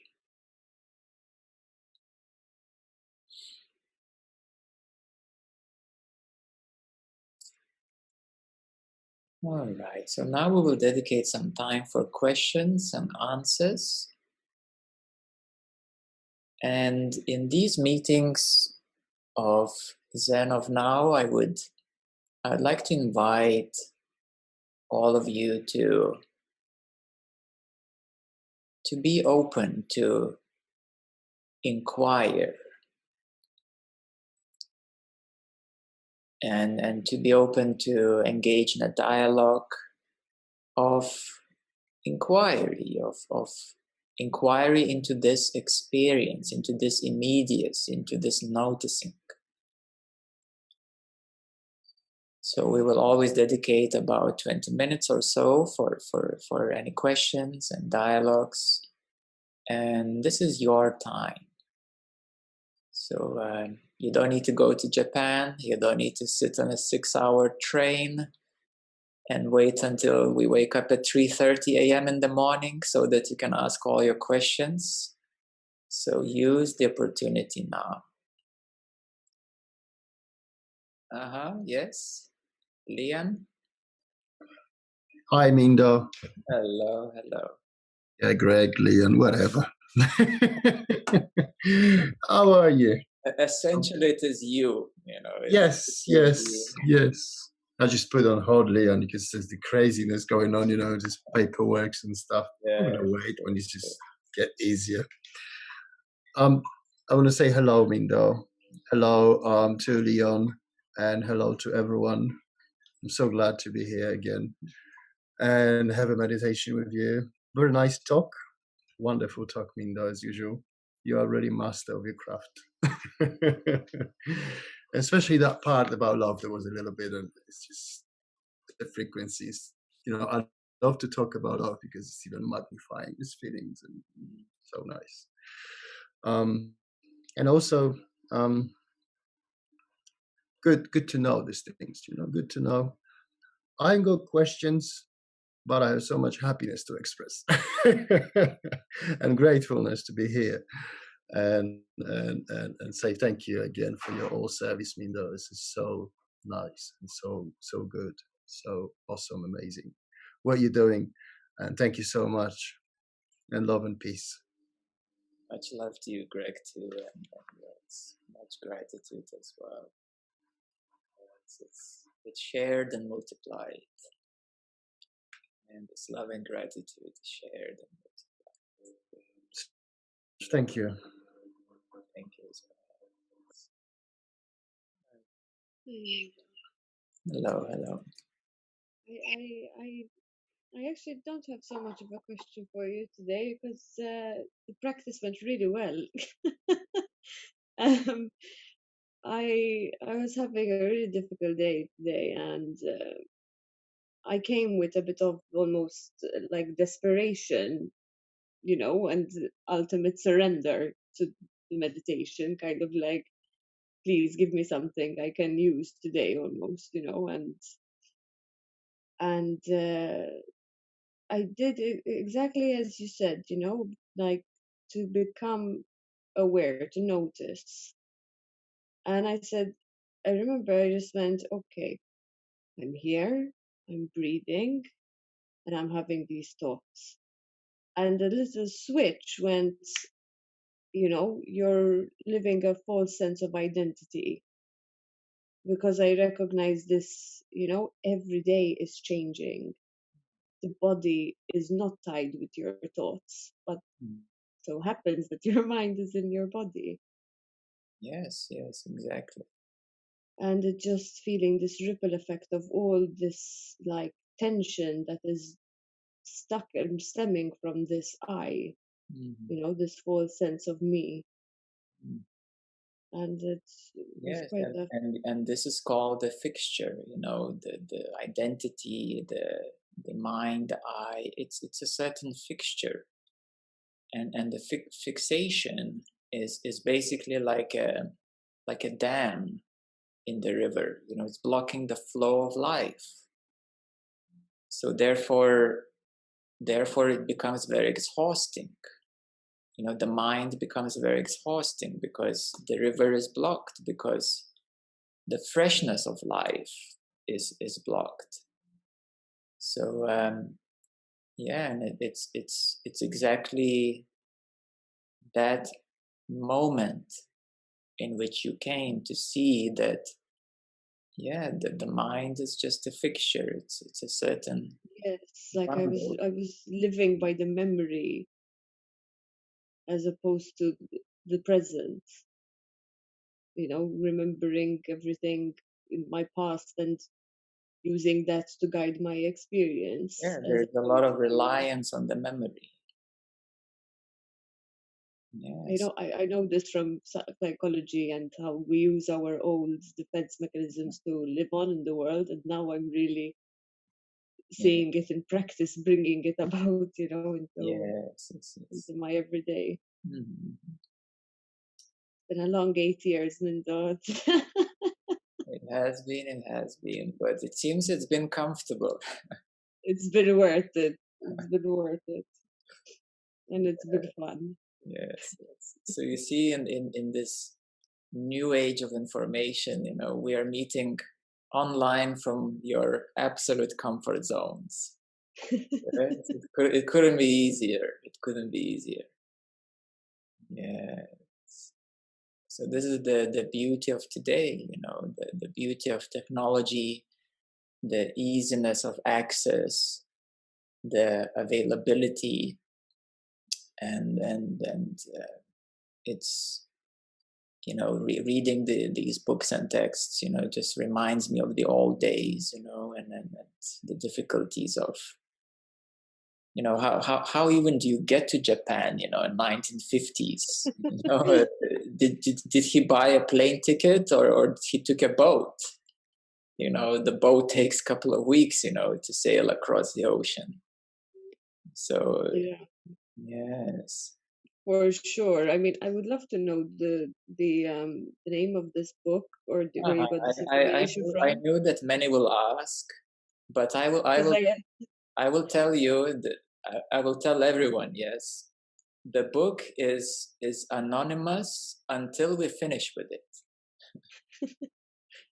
All right, so now we will dedicate some time for questions and answers. And in these meetings of Zen of Now, I'd like to invite all of you to be open to inquire and to be open to engage in a dialogue of inquiry, of inquiry into this experience, into this immediacy, into this noticing. So we will always dedicate about 20 minutes or so for any questions and dialogues. And this is your time. So you don't need to go to Japan. You don't need to sit on a 6-hour train and wait until we wake up at 3:30 a.m. in the morning so that you can ask all your questions. So use the opportunity now. Yes. Leon? Hi, Mindo. Hello, hello. Yeah, Greg, Leon, whatever. How are you? Essentially, it is you, Yes. I just put on hold, Leon, because there's the craziness going on, just paperwork and stuff. Yeah. I'm going to wait when it's just get easier. I want to say hello, Mindo. Hello to Leon, and hello to everyone. I'm so glad to be here again and have a meditation with you. Very nice talk. Wonderful talk, Mindo, as usual. You are really master of your craft. Especially that part about love, there was a little bit of, it's just the frequencies. I love to talk about love because it's even magnifying these feelings and so nice. And also, good to know these things, good to know. I ain't got questions, but I have so much happiness to express and gratefulness to be here and say thank you again for your all service, Mindo. This is so nice and so good, so awesome, amazing what you're doing, and thank you so much, and love and peace. Much love to you, Greg, too, and yes, much gratitude as well. It's shared and multiplied. And this love and gratitude is shared and multiplied. Thank you. Thank you as well. Hello. I actually don't have so much of a question for you today because the practice went really well. I was having a really difficult day today, and I came with a bit of almost like desperation, and ultimate surrender to the meditation, kind of like, please give me something I can use today almost, and I did exactly as you said, like to become aware, to notice. And I remember I just went, okay, I'm here, I'm breathing, and I'm having these thoughts. And a little switch went, you're living a false sense of identity, because I recognize this, every day is changing. The body is not tied with your thoughts, but so happens that your mind is in your body. Yes, exactly. And it just feeling this ripple effect of all this like tension that is stuck and stemming from this I, this false sense of me. And it was Yes, quite a and this is called the fixture, the identity, the mind, the I. It's a certain fixture, and the fixation is basically like a dam in the river. It's blocking the flow of life. So therefore it becomes very exhausting. The mind becomes very exhausting because the river is blocked, because the freshness of life is blocked. So yeah, and it's exactly that moment in which you came to see that, yeah, the mind is just a fixture. It's a certain yes, like I bundle. was living by the memory as opposed to the present, remembering everything in my past and using that to guide my experience Yeah, as there's a lot opposed of to reliance on the memory. Yes. I know this from psychology and how we use our old defense mechanisms to live on in the world, and now I'm really Yeah. seeing it in practice, bringing it about, Yes. into my everyday. Mhm. Been a long 8 years, Mindo. It has been, but it seems it's been comfortable. It's been worth it. It's been worth it, and it's been fun. Yes. So you see, in this new age of information, we are meeting online from your absolute comfort zones. Right? It couldn't be easier. It couldn't be easier. Yeah. So this is the beauty of today, the beauty of technology, the easiness of access, the availability, and it's reading these books and texts, just reminds me of the old days, and the difficulties of how even do you get to Japan, in 1950s? Did he buy a plane ticket, or he took a boat? The boat takes a couple of weeks, to sail across the ocean. So Yeah, yes. for sure. I mean, I would love to know the name of this book, or where you got this information I from. knew that many will ask, but Because I will tell you that I will tell everyone. Yes, the book is anonymous until we finish with it,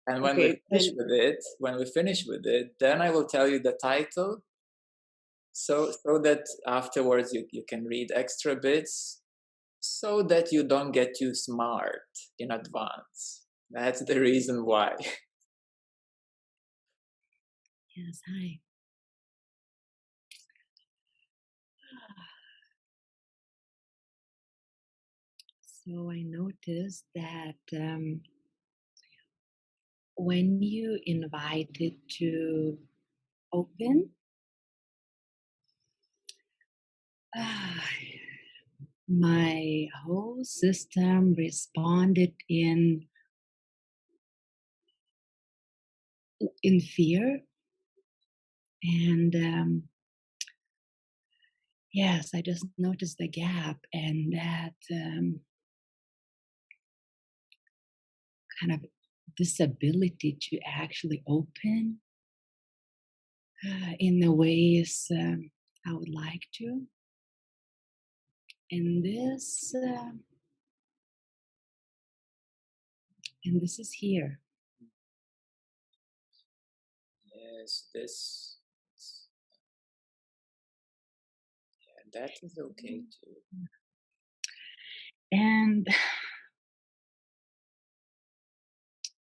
and okay, then when we finish with it, then I will tell you the title, so that afterwards you can read extra bits, so that you don't get too smart in advance. That's the reason why. Yes, hi. So I noticed that when you invited to open, my whole system responded in fear, And yes, I just noticed the gap and that kind of disability to actually open in the ways I would like to. And this is here. Yes, that is okay too. And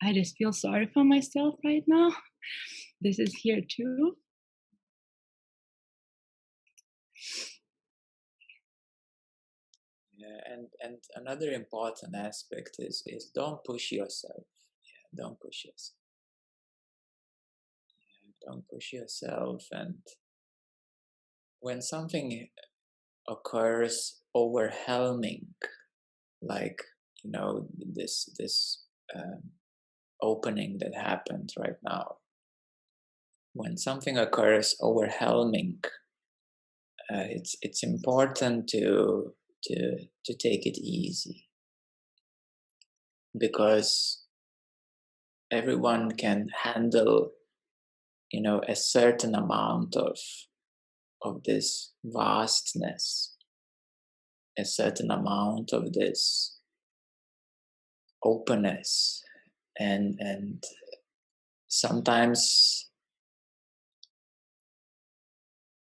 I just feel sorry for myself right now. This is here too. Yeah, and another important aspect is don't push yourself. Yeah, don't push yourself. Yeah, don't push yourself. And when something occurs overwhelming, like this opening that happened right now, when something occurs overwhelming, it's important to take it easy, because everyone can handle a certain amount of this vastness, a certain amount of this openness, and sometimes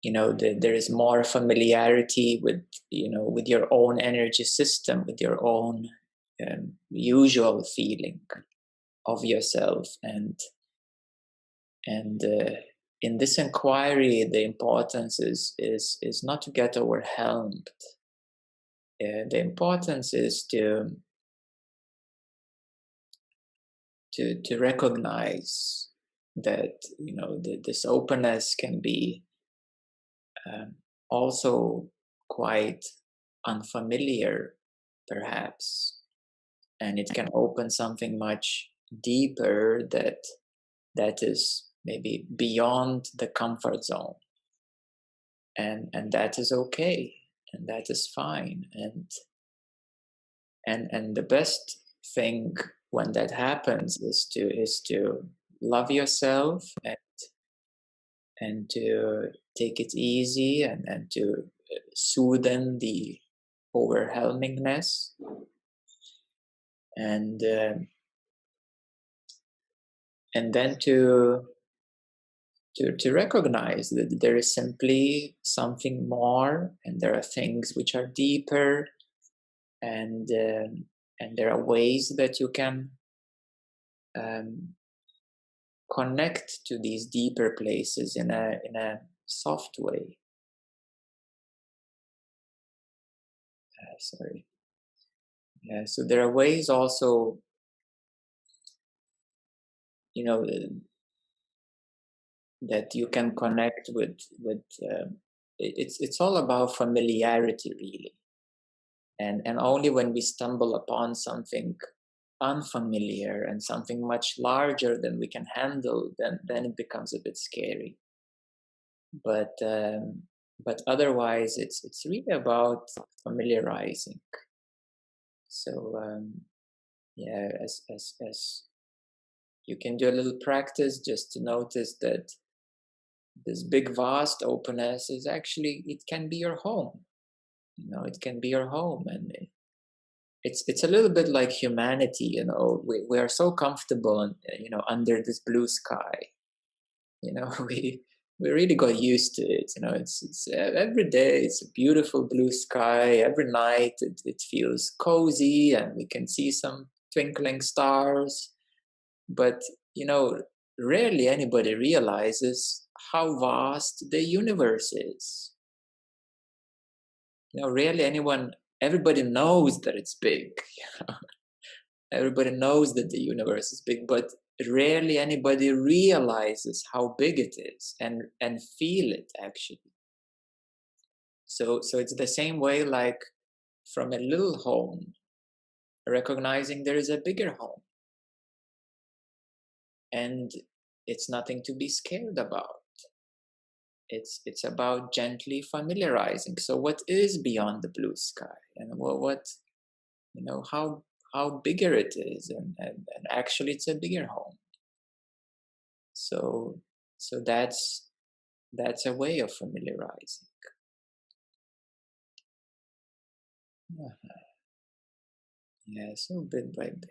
there is more familiarity with with your own energy system, with your own usual feeling of yourself, and in this inquiry the importance is not to get overwhelmed. The importance is to recognize that this openness can be also quite unfamiliar, perhaps, and it can open something much deeper that is maybe beyond the comfort zone, and that is okay, and that is fine, and the best thing when that happens is to love yourself, and to take it easy, and to soothe the overwhelmingness, and then to recognize that there is simply something more, and there are things which are deeper, and there are ways that you can connect to these deeper places in a soft way. Sorry. Yeah, so there are ways also, that you can connect with. It's all about familiarity, really, and only when we stumble upon something unfamiliar and something much larger than we can handle, then it becomes a bit scary. But otherwise, it's really about familiarizing. So yeah, as you can do a little practice just to notice that this big vast openness is actually, it can be your home. It can be your home, and it's a little bit like humanity. We are so comfortable, under this blue sky. We really got used to it. It's every day it's a beautiful blue sky. Every night it feels cozy, and we can see some twinkling stars. But rarely anybody realizes how vast the universe is. Rarely everybody knows that it's big. Everybody knows that the universe is big, but rarely anybody realizes how big it is and feel it, actually. So it's the same way, like from a little home, recognizing there is a bigger home, and it's nothing to be scared about. it's about gently familiarizing. So what is beyond the blue sky, and what how bigger it is, and actually it's a bigger home. So that's a way of familiarizing. Yeah, so bit by bit.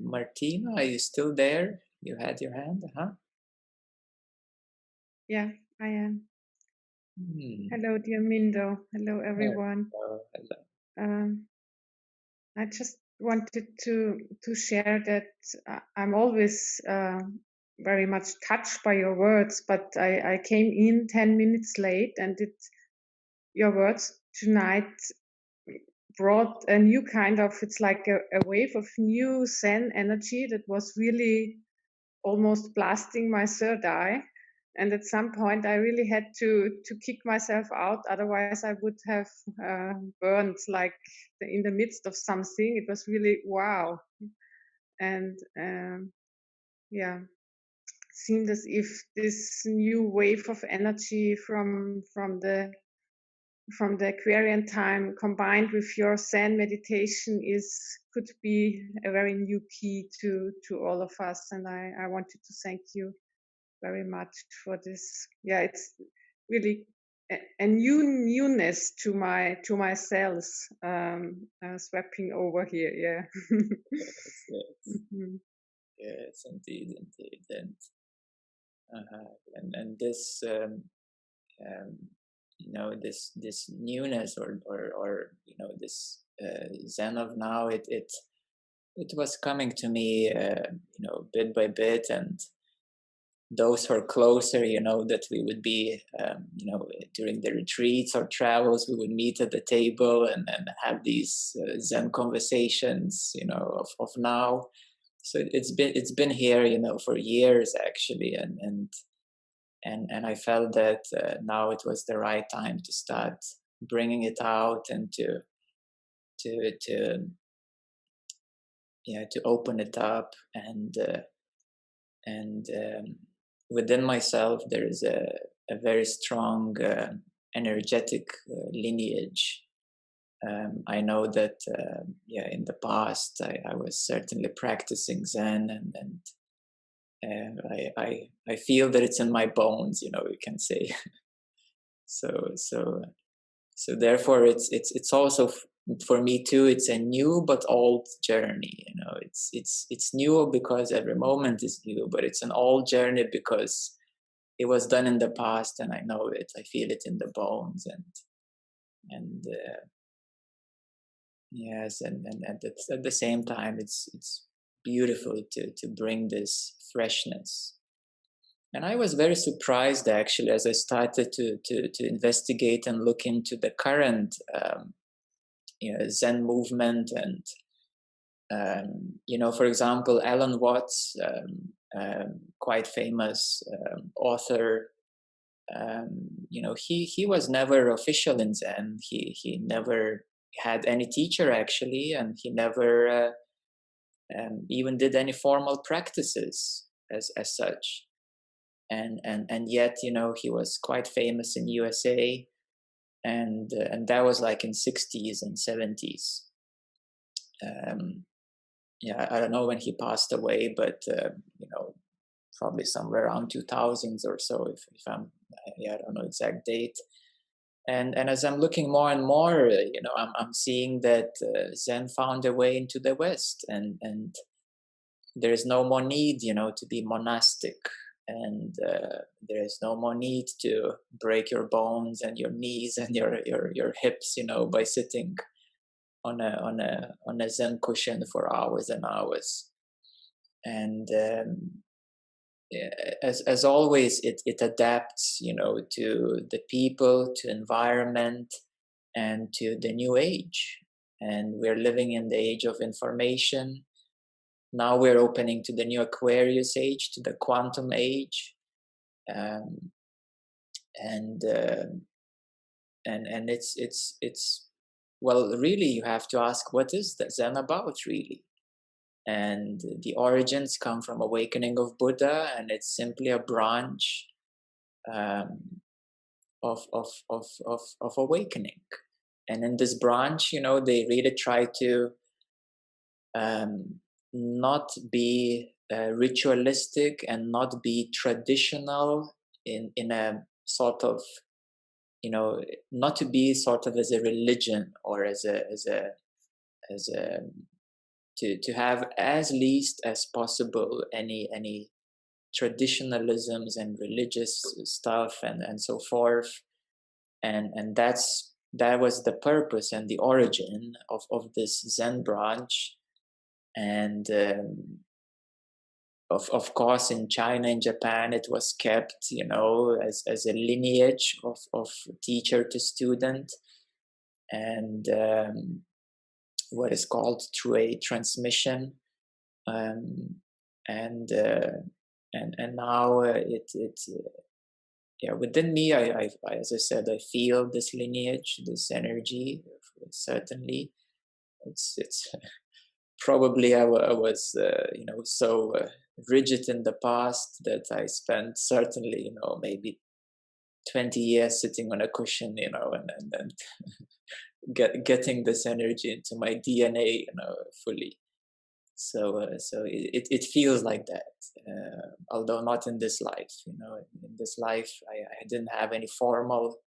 Martina, are you still there? You had your hand, huh? Yeah, I am. Hmm. Hello, dear Mindo. Hello, everyone. Hello. I just wanted to share that I'm always very much touched by your words, but I came in 10 minutes late, and your words tonight brought a new kind of, it's like a wave of new Zen energy that was really almost blasting my third eye. And at some point I really had to kick myself out, otherwise I would have burned like in the midst of something. It was really wow. And yeah, seemed as if this new wave of energy from the Aquarian time combined with your Zen meditation could be a very new key to all of us. And I wanted to thank you very much for this. Yeah, it's really a newness to my cells sweeping over here. Yeah. Yes, Mhm. yes, indeed, and this this newness, or this Zen of Now, it was coming to me bit by bit, and those who are closer, that we would be during the retreats or travels, we would meet at the table and have these Zen conversations of now. So it's been here for years actually, and I felt that now it was the right time to start bringing it out, and to open it up, and within myself there is a very strong energetic lineage. I know that in the past I was certainly practicing Zen, and I feel that it's in my bones, you can say. So therefore it's also for me too, it's a new but old journey. It's new because every moment is new, but it's an old journey because it was done in the past, and I know it, I feel it in the bones, and yes, and at the same time it's beautiful to bring this freshness. And I was very surprised actually, as I started to investigate and look into the current Zen movement, and for example, Alan Watts, quite famous author. He was never official in Zen. He never had any teacher actually, and he never even did any formal practices as such. And yet he was quite famous in USA, and that was like in 60s and 70s. I don't know when he passed away, but probably somewhere around 2000s or so, if I'm I don't know exact date. And as I'm looking more and more, I'm seeing that Zen found a way into the West, and there is no more need to be monastic, and there is no more need to break your bones and your knees and your hips by sitting on a Zen cushion for hours and hours. And as always, it adapts to the people, to environment, and to the new age. And we're living in the age of information. Now we're opening to the new Aquarius age, to the quantum age, and it's well, really, you have to ask, what is the Zen about, really? And the origins come from awakening of Buddha, and it's simply a branch of awakening. And in this branch, they really try to not be ritualistic and not be traditional in a sort of, not to be sort of as a religion or as a to have as least as possible any traditionalisms and religious stuff and so forth, and that was the purpose and the origin of this Zen branch. And of course, in China and Japan, it was kept, as a lineage of teacher to student, and what is called through a transmission, and now within me, I as I said, I feel this lineage, this energy. Certainly, it's probably I was so rigid in the past that I spent certainly maybe 20 years sitting on a cushion, and getting this energy into my DNA, fully. So it feels like that, although not in this life. In this life, I didn't have any formal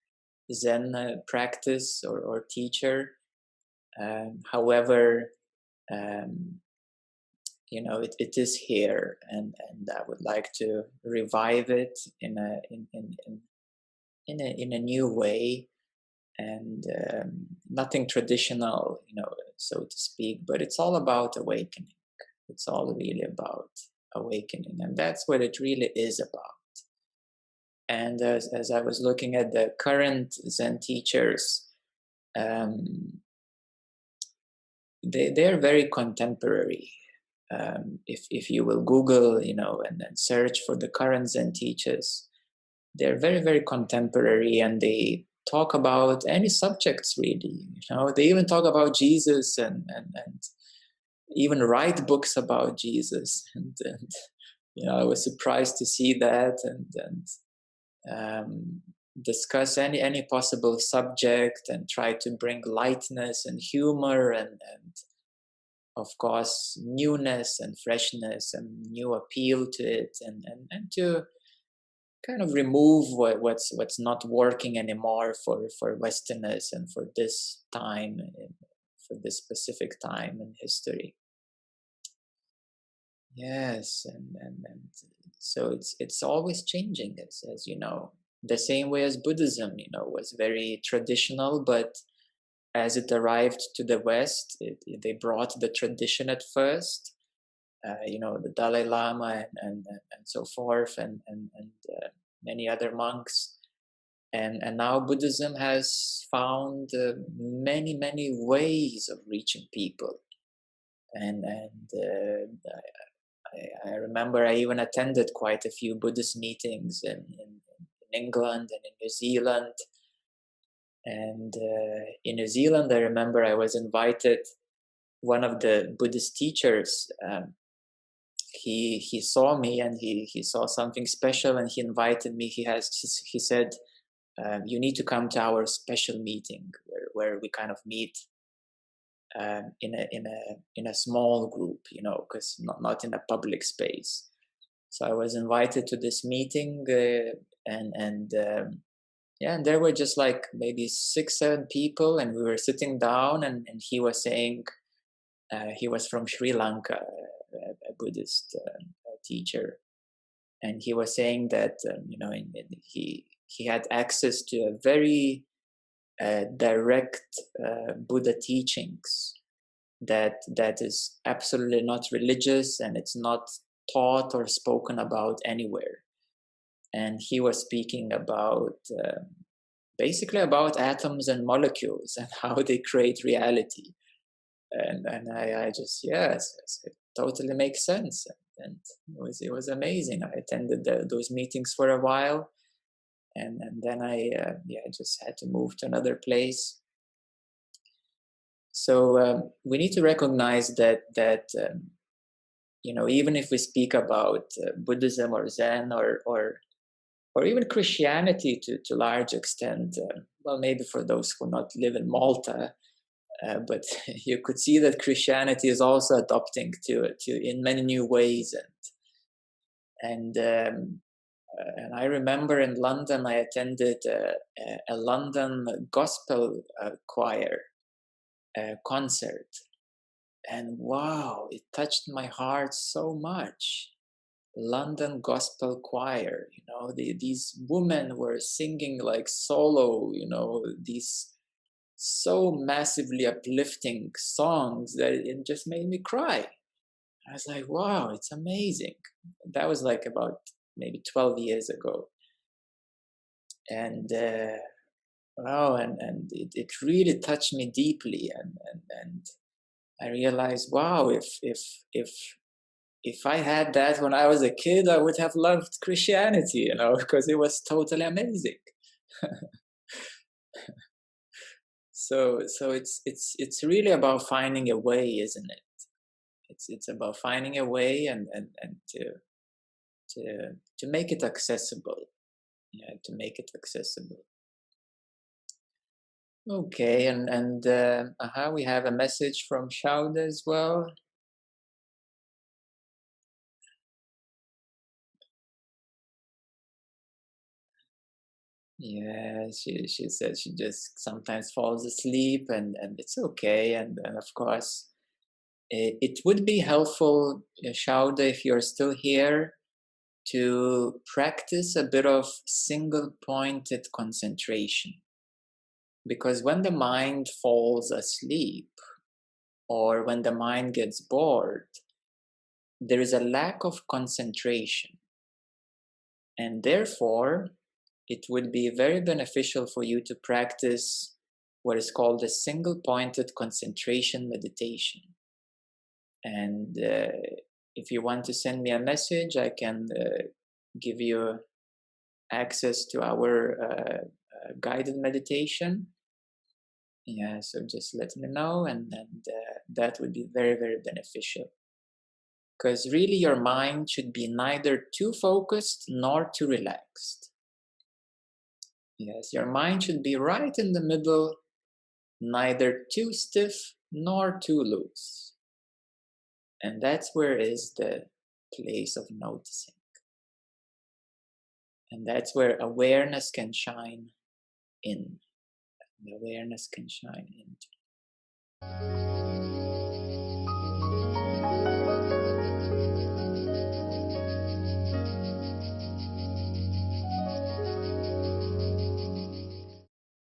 Zen practice or teacher. However, it is here, and I would like to revive it in a new way, and nothing traditional, so to speak, but it's all about awakening. It's all really about awakening, and that's what it really is about. And as I was looking at the current Zen teachers, they're very contemporary. If you will Google, and then search for the current Zen teachers, they're very, very contemporary, and they talk about any subjects, really. They even talk about Jesus and even write books about Jesus. And I was surprised to see that, and discuss any possible subject and try to bring lightness and humor and of course newness and freshness and new appeal to it, and to kind of remove what's not working anymore for Westerners and for this time, for this specific time in history. Yes, and so it's always changing, as you know, the same way as Buddhism, was very traditional, but as it arrived to the West, they brought the tradition at first, the Dalai Lama and so forth, and many other monks, and now Buddhism has found many ways of reaching people, and I remember I even attended quite a few Buddhist meetings in England and in New Zealand. And in New Zealand, I remember I was invited. One of the Buddhist teachers, he saw me and he saw something special, and he invited me. He said, "You need to come to our special meeting where we kind of meet in a small group, because not in a public space." So I was invited to this meeting, and there were just like maybe 6-7 people, and we were sitting down, and he was saying, he was from Sri Lanka, a Buddhist teacher, and he was saying that he had access to a very direct Buddha teachings that is absolutely not religious, and it's not taught or spoken about anywhere. And he was speaking about basically about atoms and molecules and how they create reality. And I just, yes, it totally makes sense. And it was amazing. I attended those meetings for a while, and then I just had to move to another place. So we need to recognize that you know, even if we speak about Buddhism or Zen or even Christianity to large extent, well, maybe for those who not live in Malta, but you could see that Christianity is also adopting to in many new ways, and I remember in London I attended a London gospel choir concert, and wow, it touched my heart so much. London gospel choir, you know, these women were singing like solo, you know, these so massively uplifting songs that it just made me cry. I was like, wow, it's amazing. That was like about maybe 12 years ago. And wow, and it really touched me deeply, and I realized, wow, if I had that when I was a kid, I would have loved Christianity, you know, because it was totally amazing. So it's really about finding a way, isn't it? It's about finding a way and to make it accessible. Yeah, to make it accessible. Okay, and we have a message from Shabd as well. Yeah, she said she just sometimes falls asleep, and it's okay, and of course it would be helpful, Shabd, if you're still here, to practice a bit of single pointed concentration, because when the mind falls asleep or when the mind gets bored, there is a lack of concentration, and therefore it would be very beneficial for you to practice what is called a single pointed concentration meditation. And if you want to send me a message, I can give you access to our guided meditation. Yeah, so just let me know, and that would be very, very beneficial. Because really your mind should be neither too focused nor too relaxed. Yes, your mind should be right in the middle, neither too stiff nor too loose. And that's where is the place of noticing. And that's where awareness can shine in. The awareness can shine in.